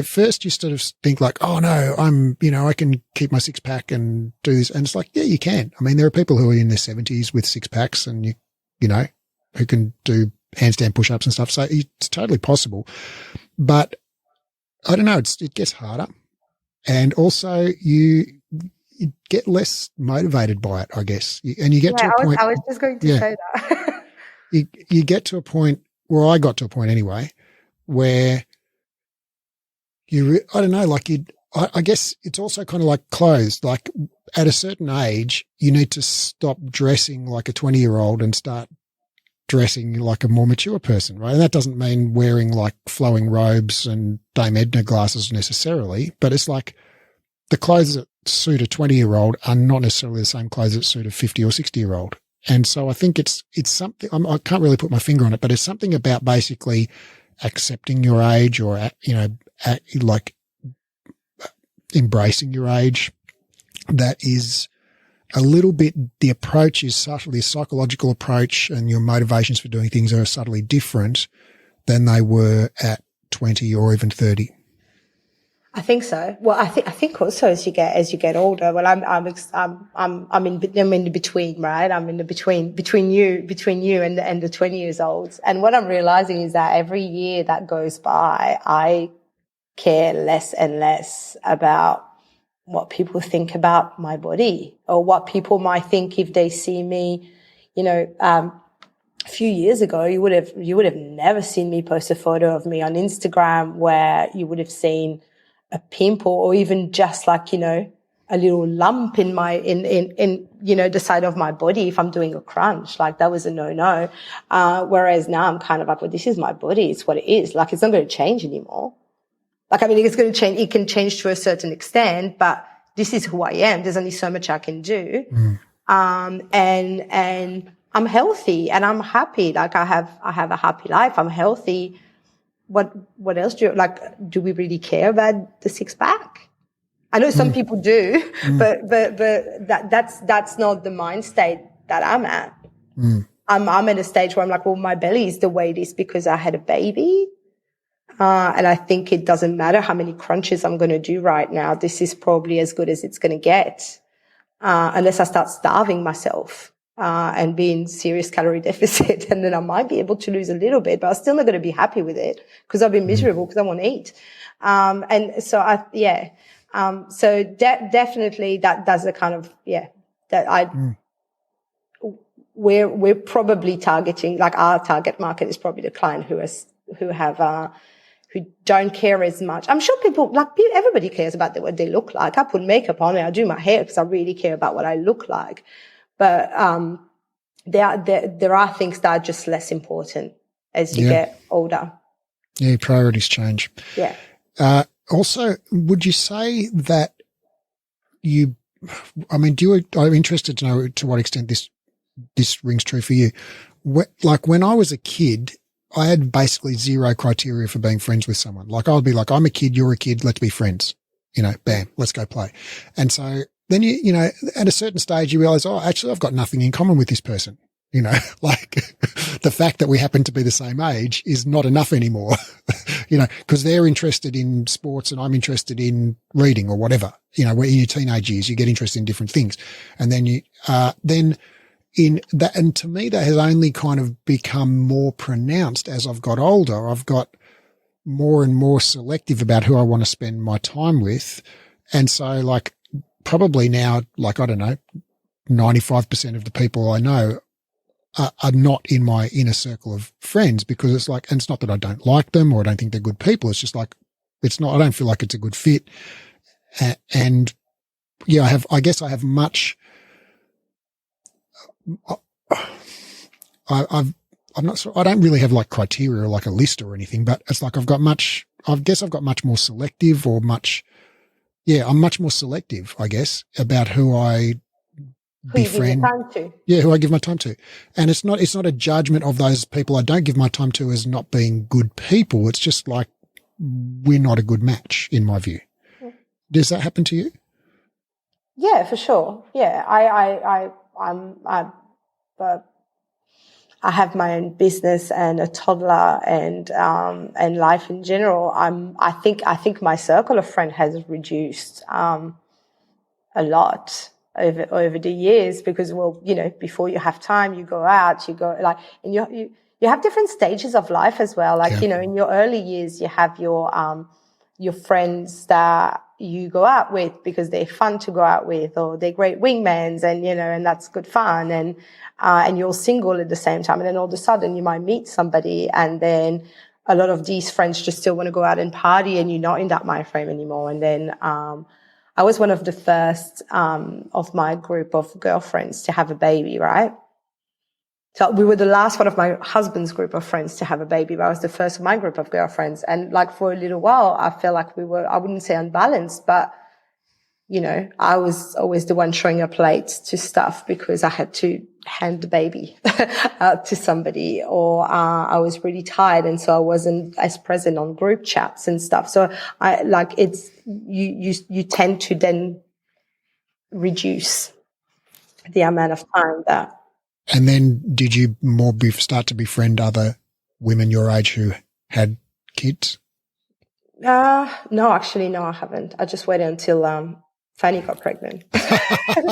first you sort of think like, oh no, I can keep my six pack and do this. And it's like, yeah, you can. I mean, there are people who are in their 70s with six packs and who can do handstand push-ups and stuff. So it's totally possible, but I don't know, it gets harder. And also you get less motivated by it, I guess. And you get to a point. I was just going to say that. you get to a point where I got to a point anyway, where I don't know, like I guess it's also kind of like clothes. Like at a certain age, you need to stop dressing like a 20-year-old and start dressing like a more mature person, right? And that doesn't mean wearing like flowing robes and Dame Edna glasses necessarily, but it's like the clothes that suit a 20-year-old are not necessarily the same clothes that suit a 50 or 60-year-old. And so I think it's something, I can't really put my finger on it, but it's something about basically accepting your age or, like embracing your age that is a little bit, the approach is subtly, the psychological approach and your motivations for doing things are subtly different than they were at 20 or even 30. I think so. Well, I think also as you get older. Well, I'm in the between, right? I'm in the between you and the 20 years olds. And what I'm realizing is that every year that goes by, I care less and less about what people think about my body or what people might think if they see me. A few years ago, you would have never seen me post a photo of me on Instagram where you would have seen a pimple or even just like, a little lump in my, in the side of my body if I'm doing a crunch. Like that was a no. Whereas now I'm kind of like, well, this is my body. It's what it is. Like it's not going to change anymore. Like, I mean, it's going to change. It can change to a certain extent, but this is who I am. There's only so much I can do. And I'm healthy and I'm happy. Like I have a happy life. I'm healthy. What else do we really care about the six pack? I know some people do, but that's not the mind state that I'm at. I'm at a stage where I'm like, well, my belly is the way it is because I had a baby. And I think it doesn't matter how many crunches I'm going to do right now. This is probably as good as it's going to get, unless I start starving myself, and be in serious calorie deficit. And then I might be able to lose a little bit, but I'm still not going to be happy with it because I'll be miserable because I want to eat. And so definitely that's the kind of, we're probably targeting, like our target market is probably the client who don't care as much. I'm sure everybody cares about what they look like. I put makeup on and I do my hair because I really care about what I look like. But, there are things that are just less important as you get older. Yeah. Priorities change. Yeah. Also, would you say that I'm interested to know to what extent this rings true for you. Like when I was a kid, I had basically zero criteria for being friends with someone. Like I would be like, I'm a kid, you're a kid, let's be friends. Bam, let's go play. And so then at a certain stage you realize, oh, actually I've got nothing in common with this person. Like the fact that we happen to be the same age is not enough anymore, because they're interested in sports and I'm interested in reading or whatever. Where in your teenage years, you get interested in different things. And then in that, and to me, that has only kind of become more pronounced as I've got older. I've got more and more selective about who I want to spend my time with. And so like probably now, like, I don't know, 95% of the people I know are not in my inner circle of friends because it's like, and it's not that I don't like them or I don't think they're good people. It's just like, I don't feel like it's a good fit. And yeah, I guess I have much, I'm not sure. I don't really have like criteria or like a list or anything, but it's like I've got much more selective or I'm much more selective, I guess, about who I befriend. Who you give your time to. Yeah, who I give my time to. And it's not a judgment of those people I don't give my time to as not being good people. It's just like we're not a good match in my view. Yeah. Does that happen to you? Yeah, for sure. Yeah. I have my own business and a toddler and life in general. I think my circle of friends has reduced, a lot over the years because, well, before you have time, you go out, and you have different stages of life as well. Like, in your early years, you have your friends that you go out with because they're fun to go out with or they're great wingmans and that's good fun. And you're single at the same time. And then all of a sudden you might meet somebody and then, a lot of these friends just still want to go out and party, and you're not in that mind frame anymore. And then I was one of the first of my group of girlfriends to have a baby, right? So we were the last one of my husband's group of friends to have a baby, but I was the first of my group of girlfriends. And like for a little while, I felt like we were, I wouldn't say unbalanced, but you know, I was always the one showing up late to stuff because I had to hand the baby to somebody, or I was really tired, and so I wasn't as present on group chats and stuff. So I like it's you tend to then reduce the amount of time that. And then did you start to befriend other women your age who had kids? No, actually, no, I haven't. I just waited until Fanny got pregnant. And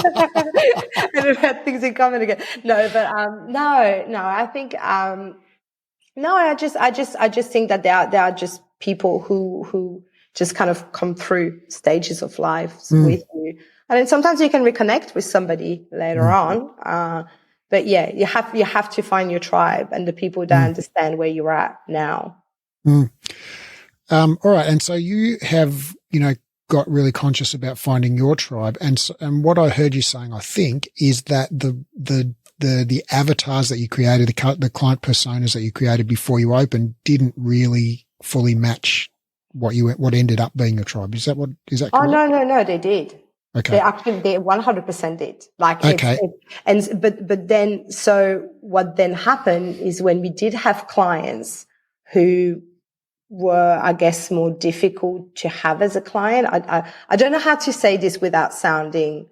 we had things in common again. No, but no. I think no. I just think that there are just people who just kind of come through stages of life with you, and then sometimes you can reconnect with somebody later on. But yeah, you have to find your tribe and the people that understand where you're at now. All right, and so you have, you know, got really conscious about finding your tribe, and what I heard you saying, I think, is that the avatars that you created, the client personas that you created before you opened, didn't really fully match what ended up being your tribe. Is that correct? Oh no, they did. Okay. They 100% did. Like, okay. But then, so what then happened is when we did have clients who were, I guess, more difficult to have as a client. I don't know how to say this without sounding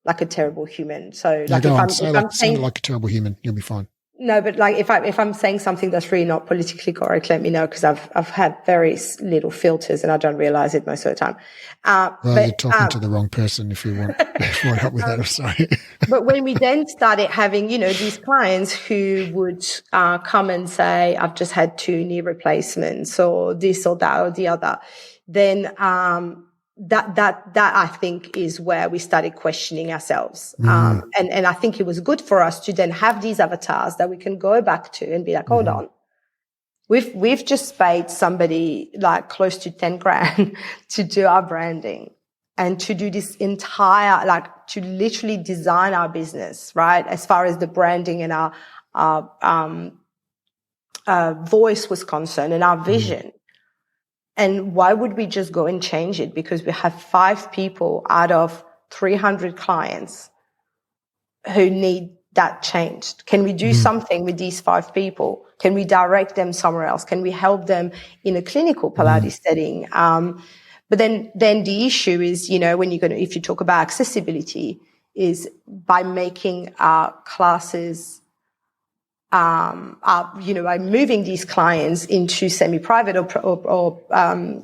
like a terrible human. So like, sound like a terrible human, you'll be fine. No, but like if I'm saying something that's really not politically correct, let me know, because I've had very little filters and I don't realize it most of the time. You're talking to the wrong person if you want help with that. I'm sorry. But when we then started having, you know, these clients who would come and say, I've just had 2 knee replacements or this or that or the other, then that I think is where we started questioning ourselves. And I think it was good for us to then have these avatars that we can go back to and be like, hold on. We've just paid somebody like close to 10 grand to do our branding and to do this entire, like to literally design our business, right? As far as the branding and our voice was concerned and our vision. And why would we just go and change it? Because we have 5 people out of 300 clients who need that changed. Can we do something with these 5 people? Can we direct them somewhere else? Can we help them in a clinical Pilates setting? But then the issue is, you know, if you talk about accessibility, is by making our classes, by moving these clients into semi-private or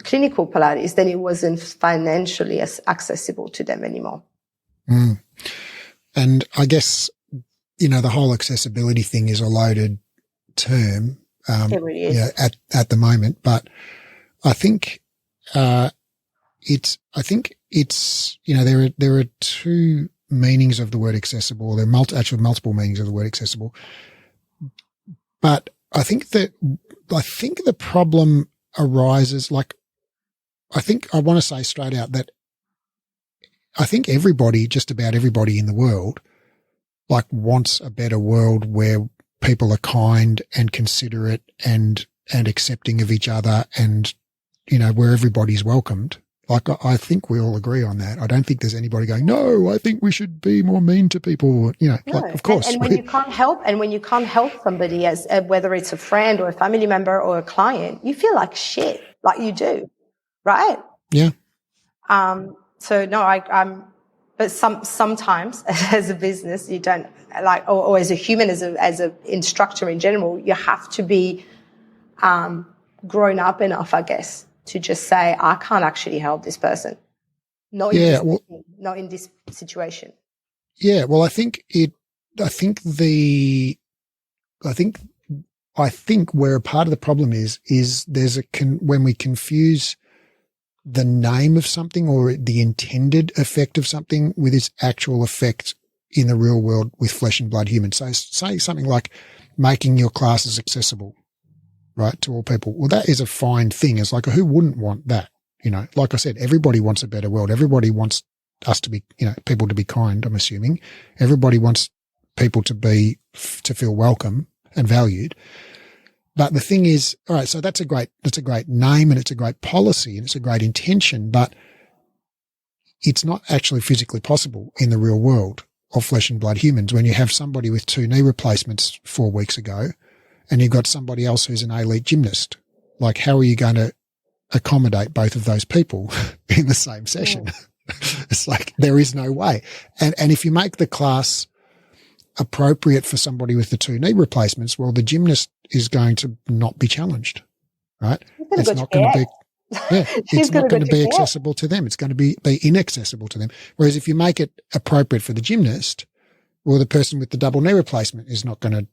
clinical Pilates, then it wasn't financially as accessible to them anymore. And I guess, you know, the whole accessibility thing is a loaded term. It really is. At the moment, but I think it's you know, there are 2 meanings of the word accessible. There are multiple meanings of the word accessible. But I think the problem arises, like, I want to say straight out that I think just about everybody in the world, like, wants a better world where people are kind and considerate and accepting of each other, and, you know, where everybody's welcomed. Like, I think we all agree on that. I don't think there's anybody going, no, I think we should be more mean to people. You know, no. Like, of course. And when you can't help somebody, as whether it's a friend or a family member or a client, you feel like shit, like you do, right? Yeah. So no, but sometimes as a business, you don't like, or as a human, as a instructor in general, you have to be grown up enough, I guess, to just say, I can't actually help this person. Not in this situation. Yeah. Well, I think where a part of the problem is when we confuse the name of something or the intended effect of something with its actual effect in the real world with flesh and blood humans. So say something like making your classes accessible, right, to all people. Well, that is a fine thing. It's like, who wouldn't want that? You know, like I said, everybody wants a better world. Everybody wants us to be, you know, people to be kind, I'm assuming. Everybody wants people to feel welcome and valued. But the thing is, all right, so that's a great name and it's a great policy and it's a great intention, but it's not actually physically possible in the real world of flesh and blood humans when you have somebody with 2 knee replacements 4 weeks ago and you've got somebody else who's an elite gymnast. Like, how are you going to accommodate both of those people in the same session? Yeah. It's like, there is no way. And if you make the class appropriate for somebody with the 2 knee replacements, well, the gymnast is going to not be challenged, right? It's not going to be, it's not going to be accessible to them. It's going to be inaccessible to them. Whereas if you make it appropriate for the gymnast, well, the person with the double knee replacement is not going to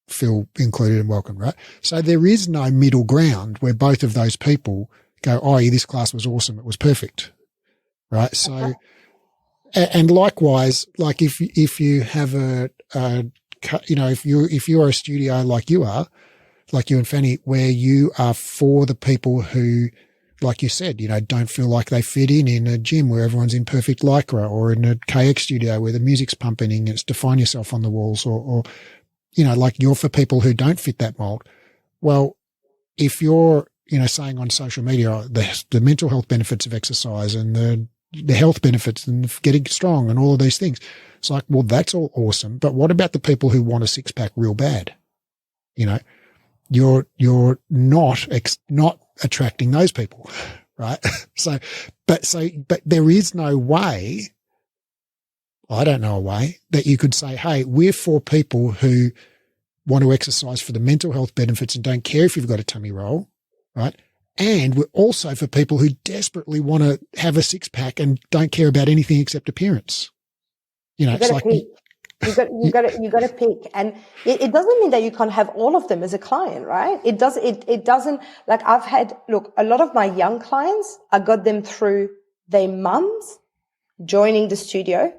feel included and welcome, right? So there is no middle ground where both of those people go, oh, yeah, this class was awesome. It was perfect, right? So, and likewise, like if you have if you are a studio like you are, like you and Fanny, where you are for the people who, like you said, you know, don't feel like they fit in a gym where everyone's in perfect lycra, or in a KX studio where the music's pumping and it's define yourself on the walls, or, you know, like you're for people who don't fit that mold. Well, if you're, you know, saying on social media, the mental health benefits of exercise and the health benefits and getting strong and all of these things, it's like, well, that's all awesome. But what about the people who want a 6-pack real bad? You know, you're not attracting those people, right? But there is no way, I don't know a way that you could say, hey, we're for people who want to exercise for the mental health benefits and don't care if you've got a tummy roll, right? And we're also for people who desperately want to have a 6-pack and don't care about anything except appearance. You know, it's like you got to pick, and it doesn't mean that you can't have all of them as a client, right? It doesn't, like a lot of my young clients, I got them through their mums joining the studio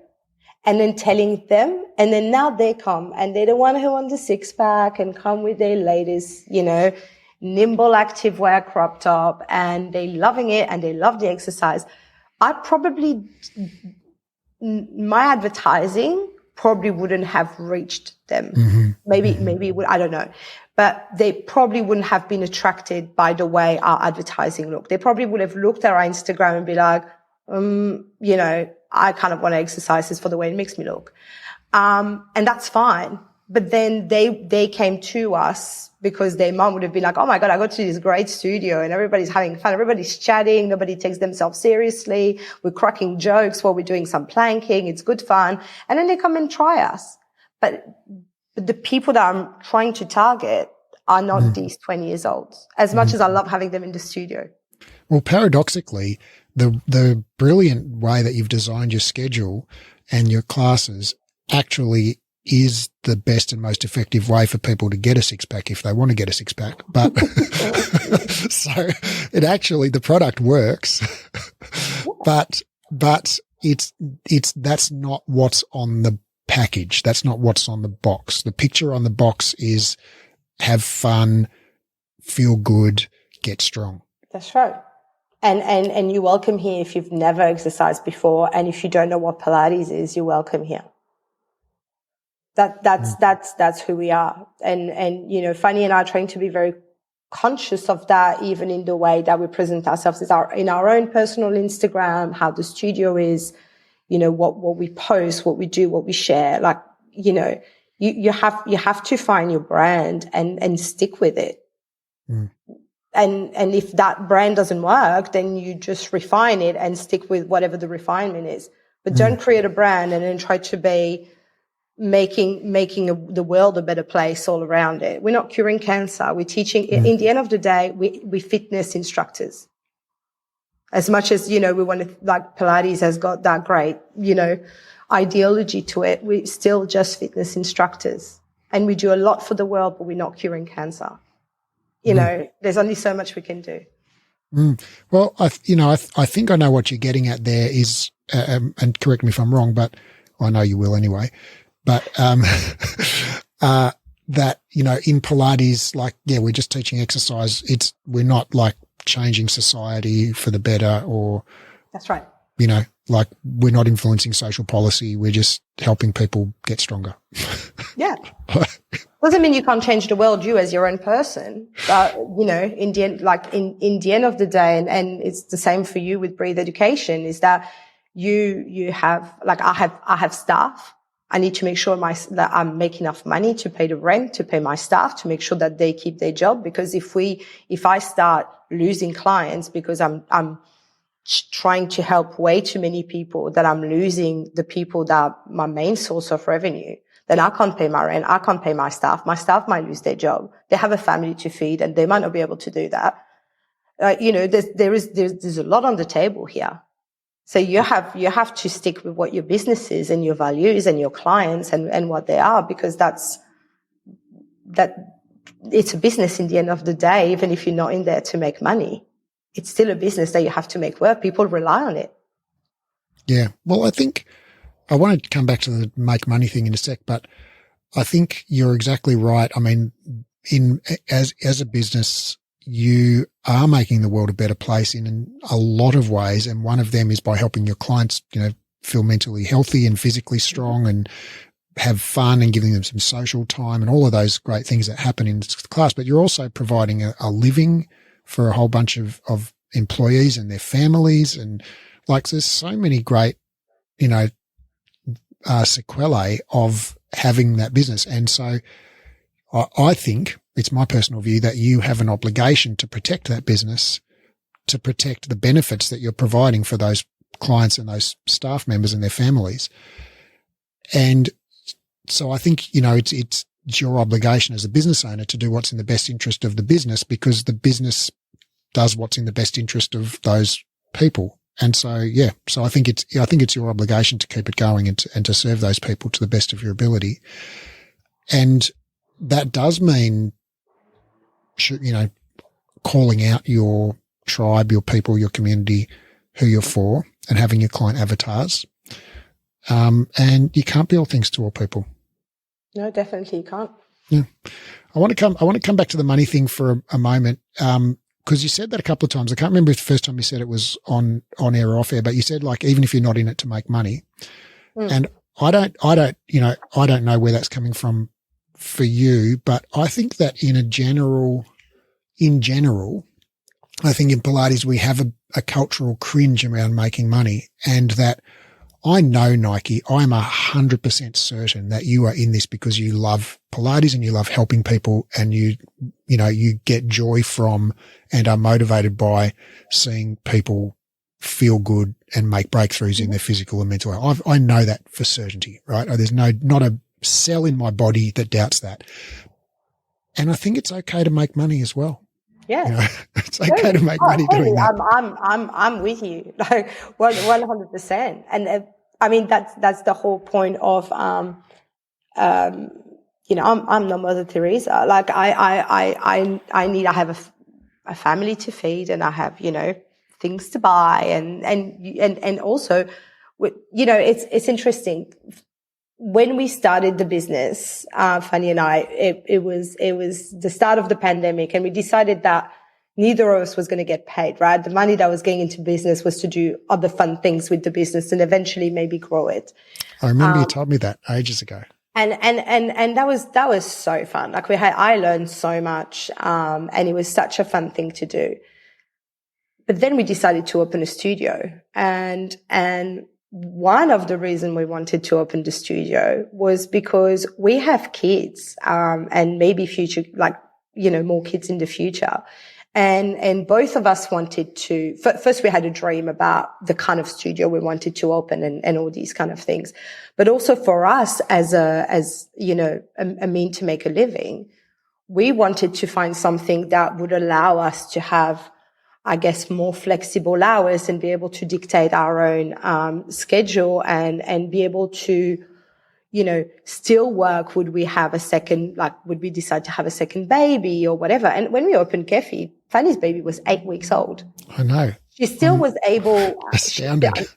and then telling them, and then now they come and they're the one who want the 6-pack and come with their latest, you know, nimble activewear crop top, and they loving it and they love the exercise. My advertising probably wouldn't have reached them. Mm-hmm. Maybe it would, I don't know. But they probably wouldn't have been attracted by the way our advertising looked. They probably would have looked at our Instagram and be like, you know, I kind of want to exercise this for the way it makes me look. And that's fine. But then they came to us because their mom would have been like, oh my God, I got to this great studio and everybody's having fun. Everybody's chatting. Nobody takes themselves seriously. We're cracking jokes while we're doing some planking. It's good fun. And then they come and try us. But the people that I'm trying to target are not these 20 years olds, as much as I love having them in the studio. Well, paradoxically, the brilliant way that you've designed your schedule and your classes actually is the best and most effective way for people to get a 6-pack if they want to get a 6-pack. But so it actually, the product works, but it's that's not what's on the package. That's not what's on the box. The picture on the box is have fun, feel good, get strong. That's right. And you're welcome here if you've never exercised before, and if you don't know what Pilates is, you're welcome here. That's who we are. And, you know, Fanny and I are trying to be very conscious of that, even in the way that we present ourselves in our own personal Instagram, how the studio is, you know, what we post, what we do, what we share. Like, you know, you have to find your brand and stick with it. Mm. And if that brand doesn't work, then you just refine it and stick with whatever the refinement is. But don't create a brand and then try to be making the world a better place all around it. We're not curing cancer. We're teaching, in the end of the day, we fitness instructors. As much as, you know, we want to, like Pilates has got that great, you know, ideology to it, we're still just fitness instructors. And we do a lot for the world, but we're not curing cancer. You know, there's only so much we can do. Well, I think I know what you're getting at there is, and correct me if I'm wrong, but I know you will anyway. But that, in Pilates, like, yeah, we're just teaching exercise. We're not like changing society for the better, or that's right. Like, we're not influencing social policy. We're just helping people get stronger. Yeah. Doesn't mean you can't change the world, you as your own person. But, in the end, like in the end of the day, and it's the same for you with Breathe Education, is that you have, like, I have staff. I need to make sure that I'm making enough money to pay the rent, to pay my staff, to make sure that they keep their job. Because if I start losing clients because I'm trying to help way too many people, that I'm losing the people that are my main source of revenue, then I can't pay my rent. I can't pay my staff. My staff might lose their job. They have a family to feed and they might not be able to do that. There's a lot on the table here. So you have to stick with what your business is and your values and your clients and what they are, because it's a business in the end of the day, even if you're not in there to make money. It's still a business that you have to make work. People rely on it. Yeah. Well, I think I want to come back to the make money thing in a sec, but I think you're exactly right. I mean, as a business, you are making the world a better place in a lot of ways. And one of them is by helping your clients, feel mentally healthy and physically strong and have fun, and giving them some social time and all of those great things that happen in class. But you're also providing a living for a whole bunch of employees and their families. And like, there's so many great, sequelae of having that business. And so I think it's my personal view that you have an obligation to protect that business, to protect the benefits that you're providing for those clients and those staff members and their families. And so I think, it's your obligation as a business owner to do what's in the best interest of the business, because the business does what's in the best interest of those people. And so, yeah, so I think it's your obligation to keep it going and to serve those people to the best of your ability. And that does mean, calling out your tribe, your people, your community, who you're for, and having your client avatars. And you can't be all things to all people. No, definitely you can't. Yeah. I want to come back to the money thing for a moment. Because you said that a couple of times. I can't remember if the first time you said it was on air or off air, but you said, like, even if you're not in it to make money. And I don't know where that's coming from for you, but I think that in general, I think in Pilates we have a cultural cringe around making money, and that I know, Naike, I'm 100% certain that you are in this because you love Pilates and you love helping people, and you get joy from and are motivated by seeing people feel good and make breakthroughs in their physical and mental health. I know that for certainty, right? There's not a cell in my body that doubts that. And I think it's okay to make money as well. Yeah, it's okay to make money doing that. I'm with you, like 100%. And I mean, that's the whole point of, I'm no Mother Teresa. Like I have a family to feed, and I have, things to buy, and also, it's interesting. When we started the business, Fanny and I, it was the start of the pandemic, and we decided that neither of us was going to get paid, right? The money that was going into business was to do other fun things with the business and eventually maybe grow it. I remember you told me that ages ago. And that was so fun. Like I learned so much, and it was such a fun thing to do. But then we decided to open a studio, and one of the reasons we wanted to open the studio was because we have kids, and maybe future, more kids in the future. And both of us wanted to, first we had a dream about the kind of studio we wanted to open and all these kind of things. But also for us as a means to make a living, we wanted to find something that would allow us to have, I guess, more flexible hours and be able to dictate our own schedule and be able to, still work. Would we decide to have a second baby or whatever? And when we opened Kefi, Fanny's baby was 8 weeks old. I know. She still was able. Astounded.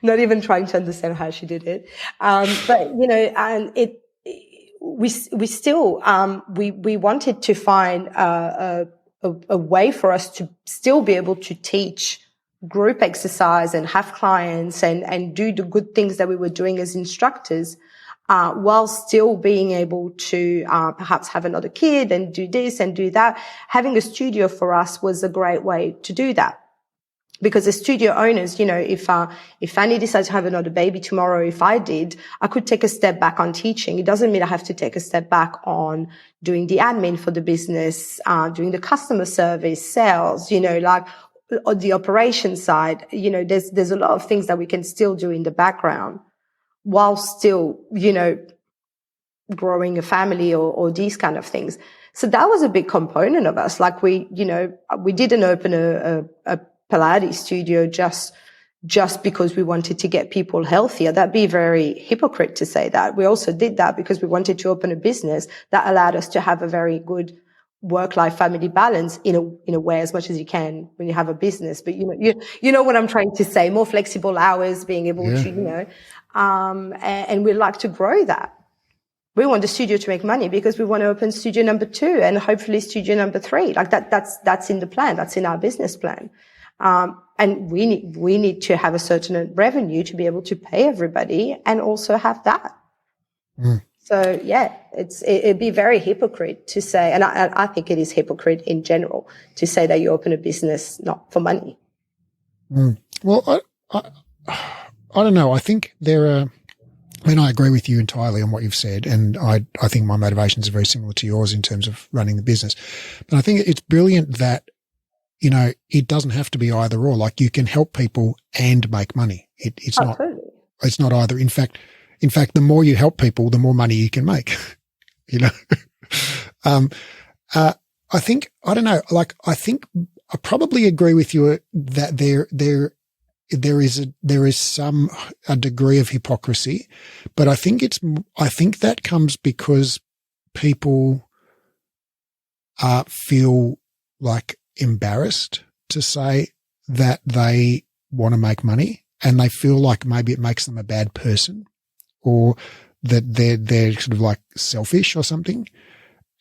Not even trying to understand how she did it. But, and we still, we wanted to find a way for us to still be able to teach group exercise and have clients and do the good things that we were doing as instructors, while still being able to perhaps have another kid and do this and do that. Having a studio for us was a great way to do that. Because as studio owners, you know, if Fanny decides to have another baby tomorrow, if I did, I could take a step back on teaching. It doesn't mean I have to take a step back on doing the admin for the business, doing the customer service, sales, you know, like on the operation side. You know, there's a lot of things that we can still do in the background while still, you know, growing a family or these kind of things. So that was a big component of us. Like we didn't open a Pilates studio just because we wanted to get people healthier. That'd be very hypocrite to say that. We also did that because we wanted to open a business that allowed us to have a very good work-life family balance in a way, as much as you can when you have a business. But you know what I'm trying to say, more flexible hours, being able to, you know, and we'd like to grow that. We want the studio to make money because we want to open studio number 2 and hopefully studio number 3. Like that's in the plan. That's in our business plan. And we need to have a certain revenue to be able to pay everybody and also have that. Mm. So yeah, it'd be very hypocrite to say, and I think it is hypocrite in general to say that you open a business not for money. Mm. Well, I don't know. I think I agree with you entirely on what you've said, and I think my motivations are very similar to yours in terms of running the business. But I think it's brilliant that, you know, it doesn't have to be either or. Like, you can help people and make money. It's not either. In fact, the more you help people, the more money you can make. You know, I think I probably agree with you that there is a degree of hypocrisy, but I think that comes because people feel like embarrassed to say that they want to make money, and they feel like maybe it makes them a bad person, or that they're sort of like selfish or something.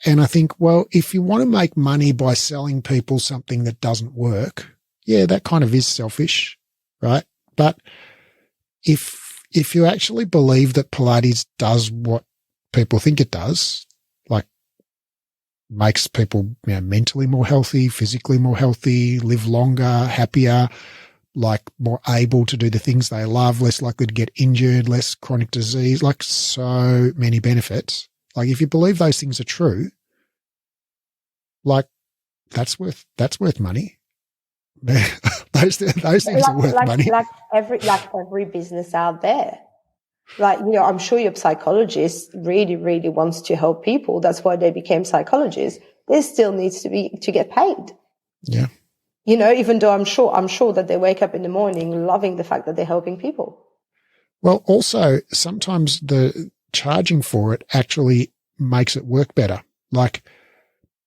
And I think, well, if you want to make money by selling people something that doesn't work, yeah, that kind of is selfish, right? But if you actually believe that Pilates does what people think it does, like makes people, you know, mentally more healthy, physically more healthy, live longer, happier, like more able to do the things they love, less likely to get injured, less chronic disease, like so many benefits. Like, if you believe those things are true, like that's worth money. those things are worth money. Like every business out there. Like, you know, I'm sure your psychologist really, really wants to help people. That's why they became psychologists. There still needs to get paid. Yeah. You know, even though I'm sure that they wake up in the morning loving the fact that they're helping people. Well, also sometimes the charging for it actually makes it work better. Like,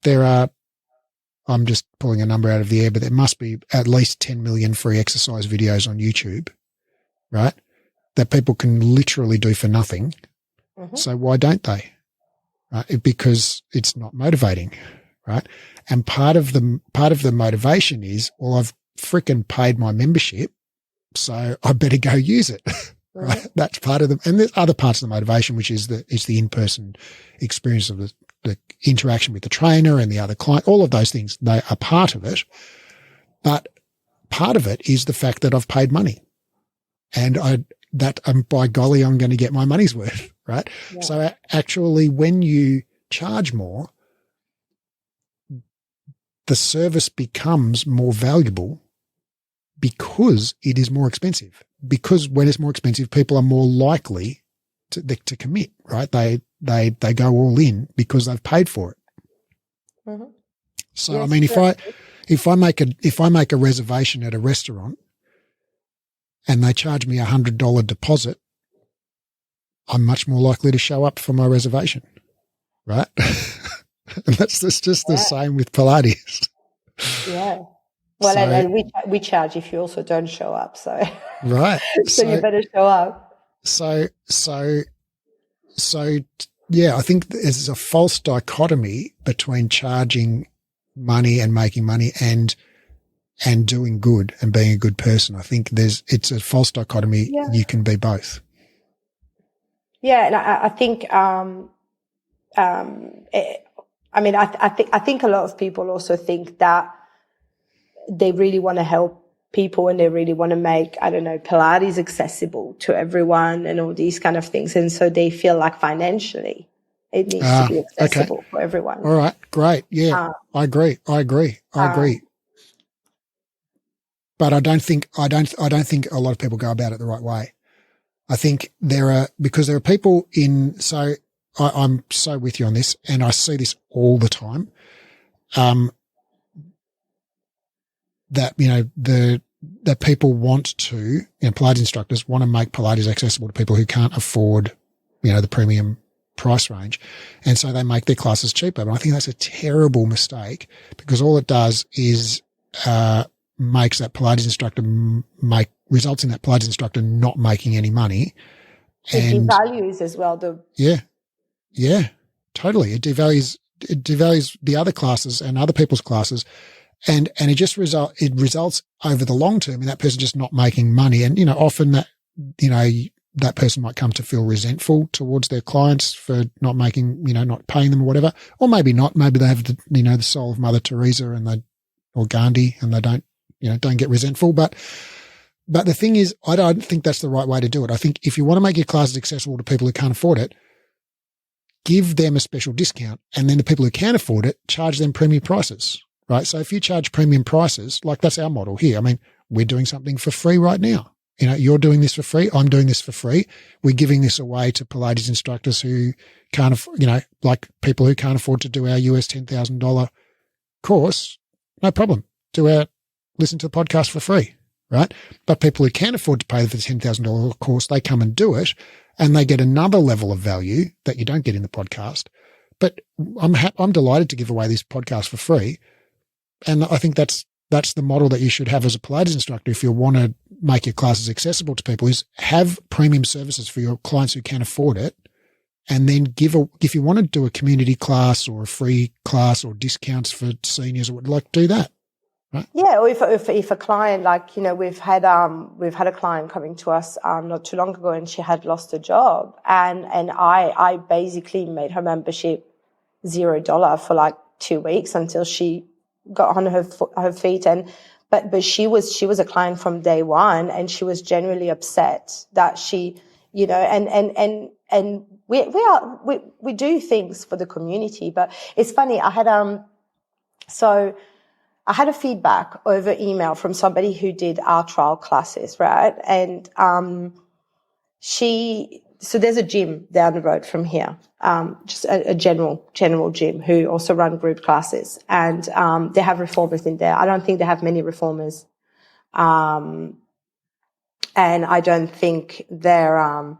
I'm just pulling a number out of the air, but there must be at least 10 million free exercise videos on YouTube, right? That people can literally do for nothing. Mm-hmm. So why don't they? Right? Because it's not motivating, right? And part of the motivation is, well, I've freaking paid my membership, so I better go use it. Right? Mm-hmm. That's part of and there's other parts of the motivation, which is the in-person experience of the interaction with the trainer and the other client. All of those things, they are part of it. But part of it is the fact that I've paid money, and by golly, I'm going to get my money's worth, right? Yeah. So actually, when you charge more, the service becomes more valuable because it is more expensive. Because when it's more expensive, people are more likely to commit, right? They go all in because they've paid for it. Mm-hmm. So, yes, I mean, if I make a reservation at a restaurant and they charge me $100 deposit, I'm much more likely to show up for my reservation, right? And that's just the same with Pilates. Yeah. Well, so, and we charge if you also don't show up. So right. so you better show up. So I think there's a false dichotomy between charging money and making money and doing good and being a good person. I think it's a false dichotomy. Yeah. You can be both. Yeah. And I think, I think a lot of people also think that they really want to help people and they really want to make, Pilates accessible to everyone and all these kind of things. And so they feel like financially it needs to be accessible for everyone. All right. Great. Yeah. I agree. But I don't think a lot of people go about it the right way. I think because there are people I'm so with you on this, and I see this all the time. That, that people want to, Pilates instructors want to make Pilates accessible to people who can't afford, the premium price range. And so they make their classes cheaper. But I think that's a terrible mistake, because all it does is, makes that Pilates instructor results in that Pilates instructor not making any money. It devalues as well. Yeah, totally. It devalues the other classes and other people's classes. And it just results over the long term in that person just not making money. And, often that person might come to feel resentful towards their clients for not making, not paying them or whatever. Or maybe not. Maybe they have the soul of Mother Teresa or Gandhi, and they don't get resentful. But the thing is, I don't think that's the right way to do it. I think if you want to make your classes accessible to people who can't afford it, give them a special discount. And then the people who can afford it, charge them premium prices. Right. So if you charge premium prices, like that's our model here. I mean, we're doing something for free right now. You're doing this for free. I'm doing this for free. We're giving this away to Pilates instructors who can't, like people who can't afford to do our US $10,000 course. No problem. Listen to the podcast for free. Right. But people who can afford to pay for the $10,000 course, they come and do it, and they get another level of value that you don't get in the podcast. But I'm delighted to give away this podcast for free. And I think that's the model that you should have as a Pilates instructor if you want to make your classes accessible to people, is have premium services for your clients who can afford it. And then if you want to do a community class or a free class or discounts for seniors, do that. Right? Yeah. Or if a client, we've had a client coming to us, not too long ago, and she had lost her job, and I basically made her membership $0 for 2 weeks until she got on her feet. But she was a client from day one, and she was genuinely upset that she, and we do things for the community. But it's funny, I had a feedback over email from somebody who did our trial classes, right? And so there's a gym down the road from here, just a general gym, who also run group classes, and they have reformers in there. I don't think they have many reformers, and I don't think their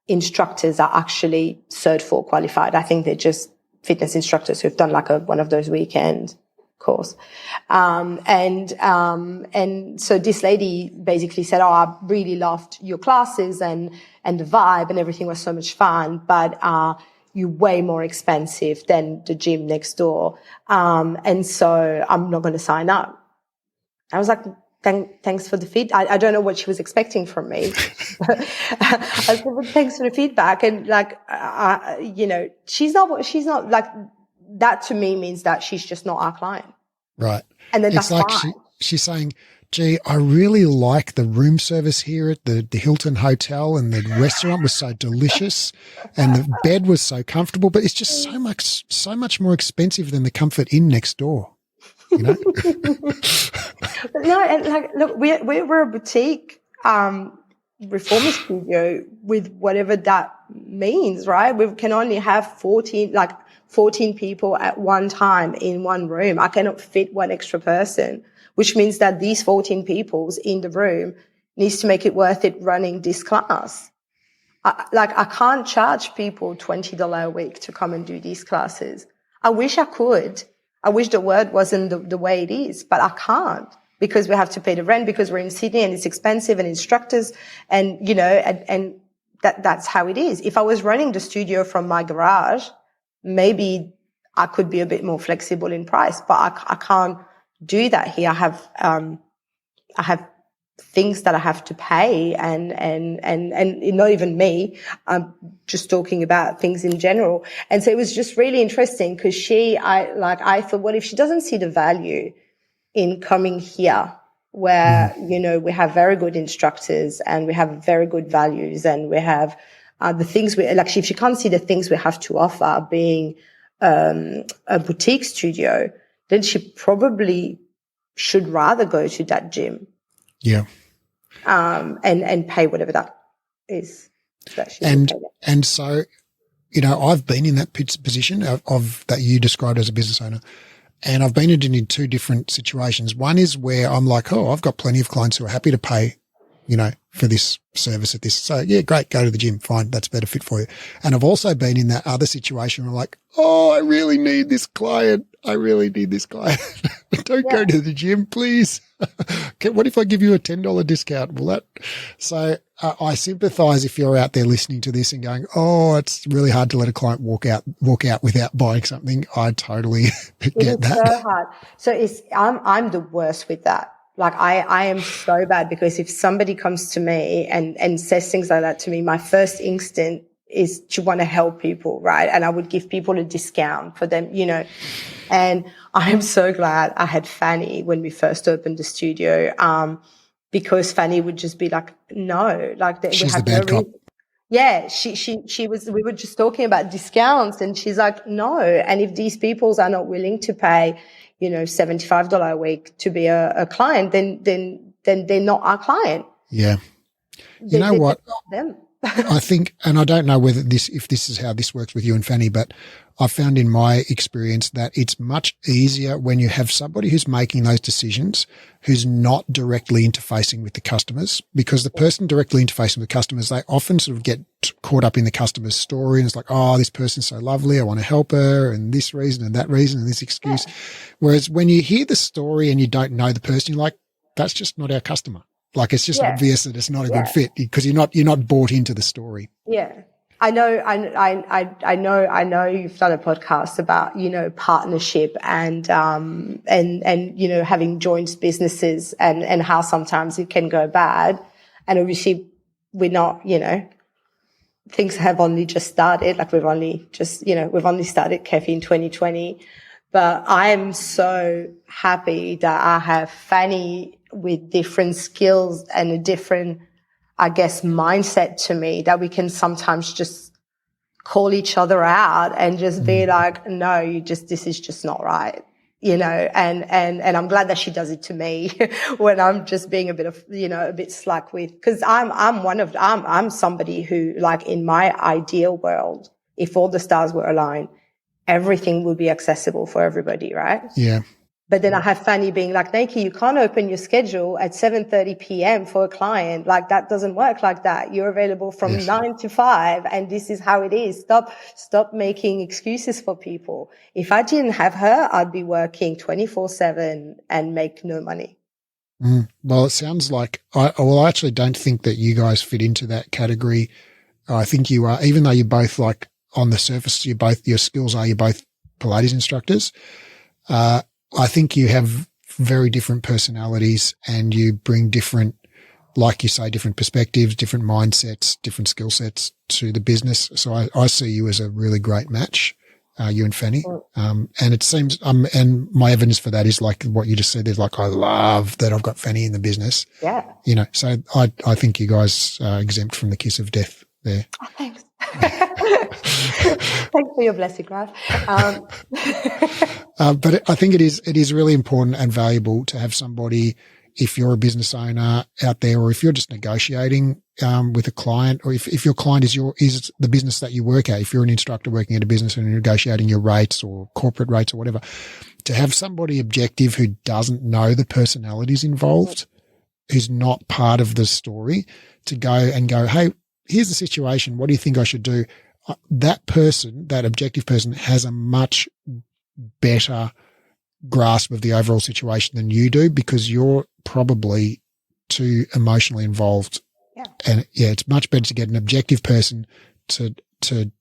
instructors are actually Cert 4 qualified. I think they're just fitness instructors who've done one of those weekend course. And so this lady basically said, I really loved your classes and the vibe and everything was so much fun, but, you're way more expensive than the gym next door. And so I'm not going to sign up. I was like, thanks for the feedback. I don't know what she was expecting from me. I said, well, thanks for the feedback. And she's not that to me means that she's just not our client. Right. And then that's fine. She's saying, gee, I really like the room service here at the Hilton Hotel, and the restaurant was so delicious and the bed was so comfortable, but it's just so much more expensive than the Comfort Inn next door. No, and look, we're a boutique, reformer studio with whatever that means, right? We can only have 14 people at one time in one room. I cannot fit one extra person, which means that these 14 people's in the room needs to make it worth it running this class. I can't charge people $20 a week to come and do these classes. I wish I could. I wish the word wasn't the way it is, but I can't, because we have to pay the rent, because we're in Sydney and it's expensive, and instructors and, and that's how it is. If I was running the studio from my garage, maybe I could be a bit more flexible in price, but I can't do that here. I have things that I have to pay and not even me. I'm just talking about things in general. And so it was just really interesting because I thought, well, if she doesn't see the value in coming here where, we have very good instructors and we have very good values and we have the things if she can't see the things we have to offer being a boutique studio, then she probably should rather go to that gym. Yeah. And pay whatever that is. And so, I've been in that position of that you described as a business owner. And I've been in two different situations. One is where I'm like, oh, I've got plenty of clients who are happy to pay, for this service at this. So yeah, great. Go to the gym. Fine. That's a better fit for you. And I've also been in that other situation where I'm like, oh, I really need this client. Don't go to the gym, please. What if I give you a $10 discount? I sympathize if you're out there listening to this and going, oh, it's really hard to let a client walk out without buying something. I totally get that. So hard. So I'm the worst with that. Like I am so bad because if somebody comes to me and says things like that to me, my first instinct is to want to help people, right? And I would give people a discount for them, and I'm so glad I had Fanny when we first opened the studio, because Fanny would just be like, no, she's the bad cop. Yeah, she was, we were just talking about discounts and she's like, no. And if these people are not willing to pay, $75 a week to be a client, then they're not our client. Yeah. They're not them. I think, and I don't know if this is how this works with you and Fanny, but I've found in my experience that it's much easier when you have somebody who's making those decisions, who's not directly interfacing with the customers, because the person directly interfacing with customers, they often sort of get caught up in the customer's story and it's like, oh, this person's so lovely. I want to help her and this reason and that reason and this excuse. Yeah. Whereas when you hear the story and you don't know the person, you're like, that's just not our customer. Like it's just obvious that it's not a good fit because you're not bought into the story. Yeah. I know you've done a podcast about, partnership and having joint businesses and how sometimes it can go bad. And obviously we're not, things have only just started. Like we've only started Kefi in 2020, but I am so happy that I have Fanny with different skills and a different, I guess, mindset to me that we can sometimes just call each other out and just be like, no, this is just not right, and I'm glad that she does it to me when I'm just being a bit slack with, because I'm somebody who, like, in my ideal world, if all the stars were aligned, everything would be accessible for everybody, right? Yeah. But then I have Fanny being like, Naike, you can't open your schedule at 7:30 p.m. for a client. Like that doesn't work like that. You're available from 9 to 5 and this is how it is. Stop making excuses for people. If I didn't have her, I'd be working 24/7 and make no money. Well, it sounds like, I actually don't think that you guys fit into that category. I think you are, even though you're both, like, on the surface, you're both Pilates instructors. I think you have very different personalities and you bring different, like you say, different perspectives, different mindsets, different skill sets to the business. So I see you as a really great match, you and Fanny. And it seems, and my evidence for that is like what you just said, is like, I love that I've got Fanny in the business. Yeah. So I think you guys are exempt from the kiss of death there. Oh, thanks. Thanks for your blessing, Raph. But I think it is really important and valuable to have somebody, if you're a business owner out there, or if you're just negotiating with a client, or if your client is the business that you work at, if you're an instructor working at a business and negotiating your rates or corporate rates or whatever, to have somebody objective who doesn't know the personalities involved, who's not part of the story, to go, hey, here's the situation. What do you think I should do? That person, that objective person, has a much better grasp of the overall situation than you do, because you're probably too emotionally involved And yeah, it's much better to get an objective person to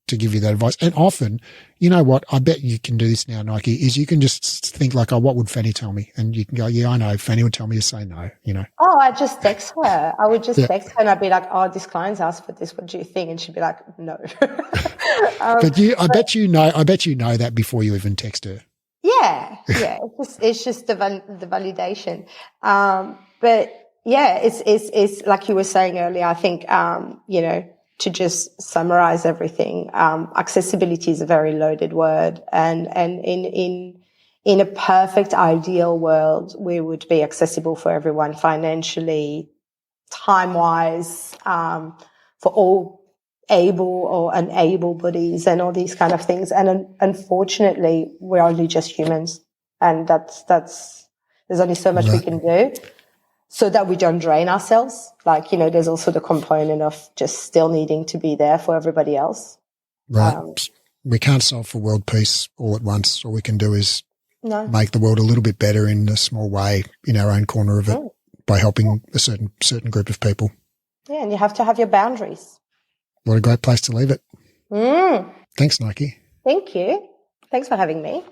give you that advice. And often, you know what, I bet you can do this now, Nike, is you can just think like, oh, what would Fanny tell me? And you can go, yeah, I know. Fanny would tell me to say no, you know. Oh, I just text her. I would just text her and I'd be like, oh, this client's asked for this. What do you think? And she'd be like, no. But I bet you know that before you even text her. Yeah. It's just the validation. But yeah, it's like you were saying earlier, I think, you know, to just summarize everything, accessibility is a very loaded word. And in a perfect ideal world, we would be accessible for everyone financially, time-wise, for all able or unable bodies and all these kind of things. And unfortunately, we're only just humans. And that's there's only so much we can do so that we don't drain ourselves. Like, you know, there's also the component of just still needing to be there for everybody else. Right. We can't solve for world peace all at once. All we can do is make the world a little bit better in a small way in our own corner of it by helping a certain group of people. Yeah, and you have to have your boundaries. What a great place to leave it. Thanks, Nike. Thank you. Thanks for having me.